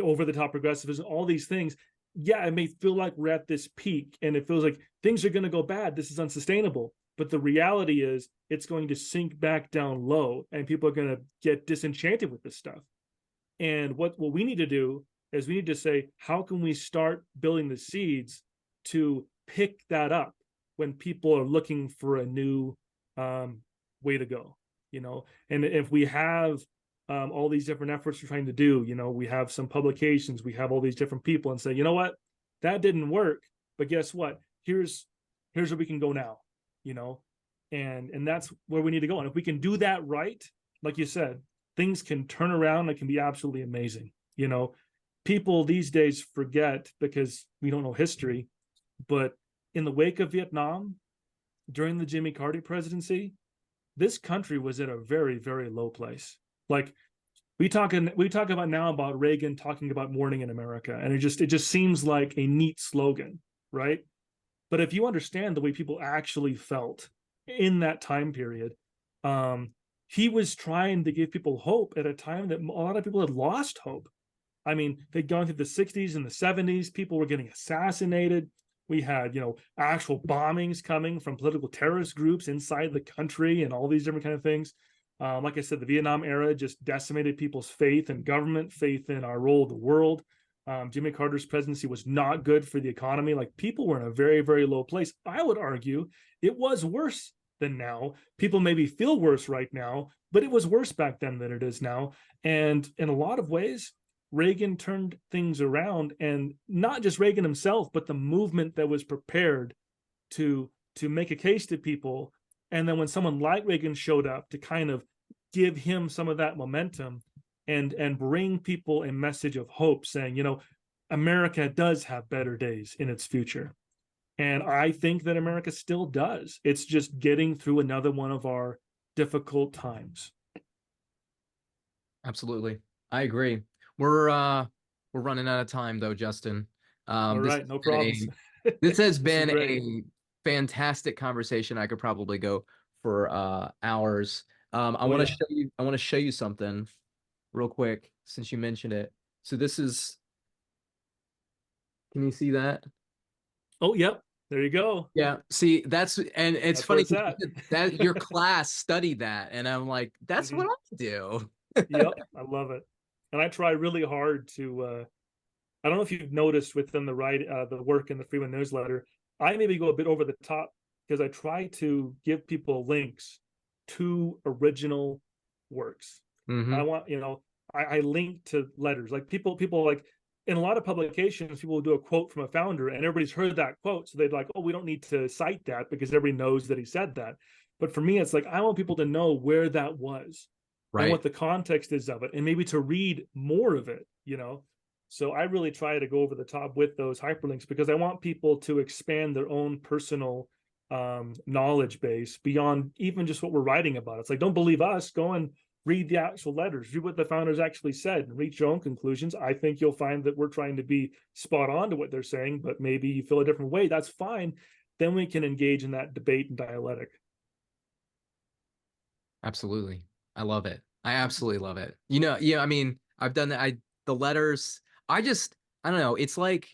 over the top progressivism, all these things, yeah, it may feel like we're at this peak and it feels like things are going to go bad. This is unsustainable. But the reality is it's going to sink back down low, and people are going to get disenchanted with this stuff. And what we need to do is we need to say, how can we start building the seeds to pick that up when people are looking for a new um, way to go? And if we have all these different efforts we're trying to do, we have some publications, we have all these different people, and say, what, that didn't work, but guess what? Here's where we can go now, you know, and that's where we need to go. And if we can do that right, like you said, things can turn around. It can be absolutely amazing. People these days forget because we don't know history, but in the wake of Vietnam, during the Jimmy Carter presidency, this country was at a very, very low place. Like we talk about now about Reagan talking about morning in America, and it just seems like a neat slogan, right? But if you understand the way people actually felt in that time period, um, he was trying to give people hope at a time that a lot of people had lost hope. I mean, they'd gone through the 60s and the 70s. People were getting assassinated. We had, actual bombings coming from political terrorist groups inside the country and all these different kind of things. Like I said, the Vietnam era just decimated people's faith in government, faith in our role in the world. Jimmy Carter's presidency was not good for the economy. Like, people were in a very, very low place. I would argue it was worse than now. People maybe feel worse right now, but it was worse back then than it is now. And in a lot of ways, Reagan turned things around, and not just Reagan himself, but the movement that was prepared to make a case to people. And then when someone like Reagan showed up to kind of give him some of that momentum and bring people a message of hope, saying, America does have better days in its future. And I think that America still does. It's just getting through another one of our difficult times. Absolutely. I agree. We're running out of time though, Justin. All This right, has no been problems. this has This is been great. a fantastic conversation. I could probably go for hours. Oh yeah. I want to show you something real quick since you mentioned it. So this is, can you see that? Oh yep. There you go. Yeah. See, and it's That's where funny it's 'cause at. that your class studied that, and I'm like, that's Mhm. what I do. Yep, I love it. And I try really hard to I don't know if you've noticed within the work in the Freeman Newsletter, I maybe go a bit over the top because I try to give people links to original works. I Mm-hmm. want, I link to letters. Like people like in a lot of publications, people will do a quote from a founder and everybody's heard that quote. So they'd like, oh, we don't need to cite that because everybody knows that he said that. But for me, it's like, I want people to know where that was and Right. what the context is of it, and maybe to read more of it. So I really try to go over the top with those hyperlinks because I want people to expand their own personal knowledge base beyond even just what we're writing about. It's like, don't believe us, go and read the actual letters, read what the founders actually said, and reach your own conclusions. I think you'll find that we're trying to be spot on to what they're saying, but maybe you feel a different way. That's fine. Then we can engage in that debate and dialectic. Absolutely. I love it. I absolutely love it. You know, yeah, I mean, I've done that. The letters, I just, I don't know. It's like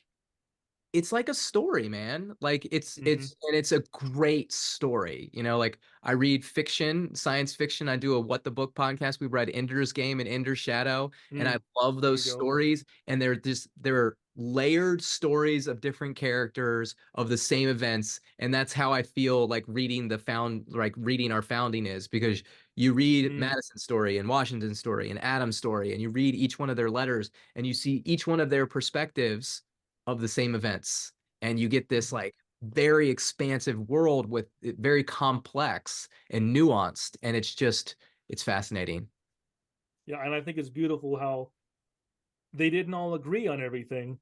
a story, man. Like Mm-hmm. it's a great story. You know, like I read fiction, science fiction. I do a What the Book podcast. We read Ender's Game and Ender's Shadow, and I love There those you go. stories. And they're layered stories of different characters of the same events. And that's how I feel like reading our founding is, because you read Mm. Madison's story and Washington's story and Adam's story, and you read each one of their letters and you see each one of their perspectives of the same events, and you get this like very expansive world with it very complex and nuanced, and it's fascinating. Yeah, and I think it's beautiful how they didn't all agree on everything,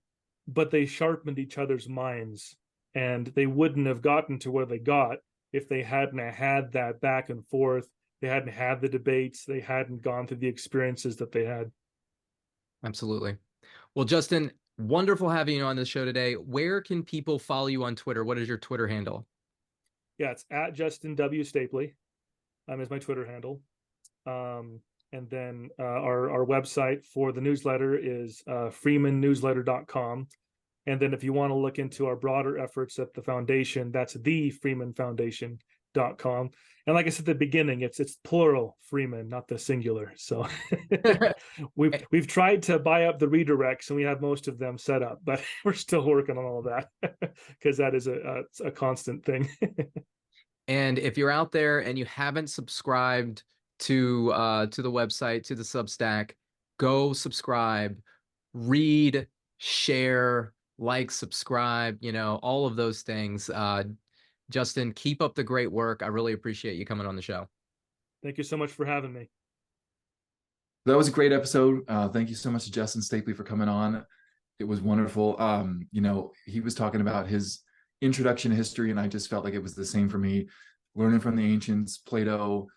but they sharpened each other's minds. And they wouldn't have gotten to where they got if they hadn't had that back and forth. They hadn't had the debates. They hadn't gone through the experiences that they had. Absolutely. Well, Justin, wonderful having you on the show today. Where can people follow you on Twitter? What is your Twitter handle? Yeah, it's at Justin W. Stapley, is my Twitter handle. And then our website for the newsletter is freemannewsletter.com. And then if you want to look into our broader efforts at the foundation, that's the freemanfoundation.com. And like I said at the beginning, it's plural Freeman, not the singular. So we've tried to buy up the redirects and we have most of them set up, but we're still working on all of that because that is a constant thing. And if you're out there and you haven't subscribed to the website, to the Substack, go subscribe, read, share, like, subscribe, all of those things. Justin, keep up the great work. I really appreciate you coming on the show. Thank you so much for having me. That was a great episode. Thank you so much to Justin Stapley for coming on. It was wonderful. He was talking about his introduction to history, and I just felt like it was the same for me. Learning from the ancients, Plato,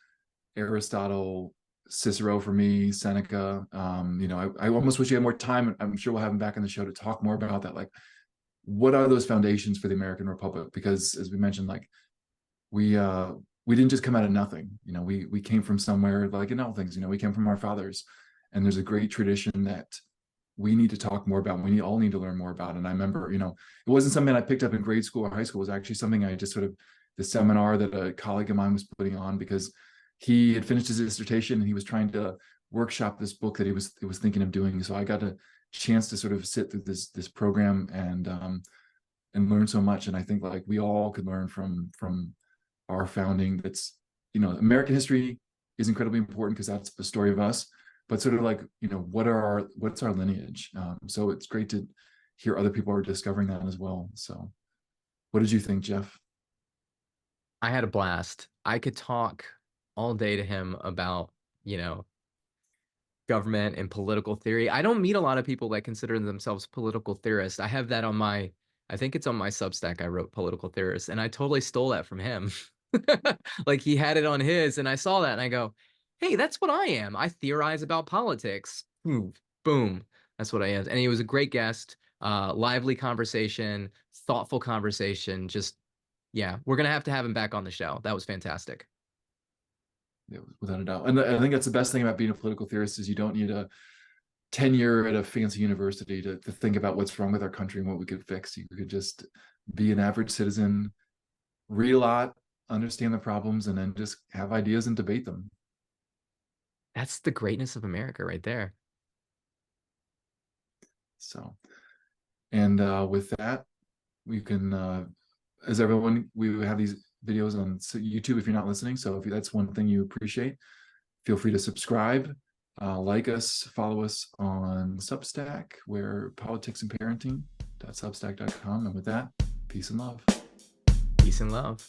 Aristotle, Cicero for me, Seneca. I almost wish you had more time. I'm sure we'll have him back on the show to talk more about that. Like, what are those foundations for the American Republic? Because as we mentioned, like we didn't just come out of nothing. We came from somewhere, like in all things, we came from our fathers, and there's a great tradition that we need to talk more about. We all need to learn more about. And I remember, it wasn't something I picked up in grade school or high school. It was actually something I just sort of, the seminar that a colleague of mine was putting on, because he had finished his dissertation and he was trying to workshop this book that he was thinking of doing. So I got a chance to sort of sit through this program and learn so much. And I think like we all could learn from our founding. That's, American history is incredibly important because that's the story of us, but sort of like, what's our lineage? So it's great to hear other people are discovering that as well. So what did you think, Jeff? I had a blast. I could talk all day to him about, government and political theory. I don't meet a lot of people that consider themselves political theorists. I have that I think it's on my Substack. I wrote political theorist, and I totally stole that from him. Like he had it on his, and I saw that and I go, hey, that's what I am. I theorize about politics. Boom, boom. That's what I am. And he was a great guest, lively conversation, thoughtful conversation. Just, yeah, we're going to have him back on the show. That was fantastic. Yeah, without a doubt. And I think that's the best thing about being a political theorist is you don't need a tenure at a fancy university to think about what's wrong with our country and what we could fix. You could just be an average citizen, read a lot, understand the problems, and then just have ideas and debate them. That's the greatness of America right there. So, and with that, we can as everyone, we have these videos on YouTube if you're not listening. So if that's one thing you appreciate, feel free to subscribe, like us, follow us on Substack, where politics and parenting.substack.com. And with that, peace and love. Peace and love.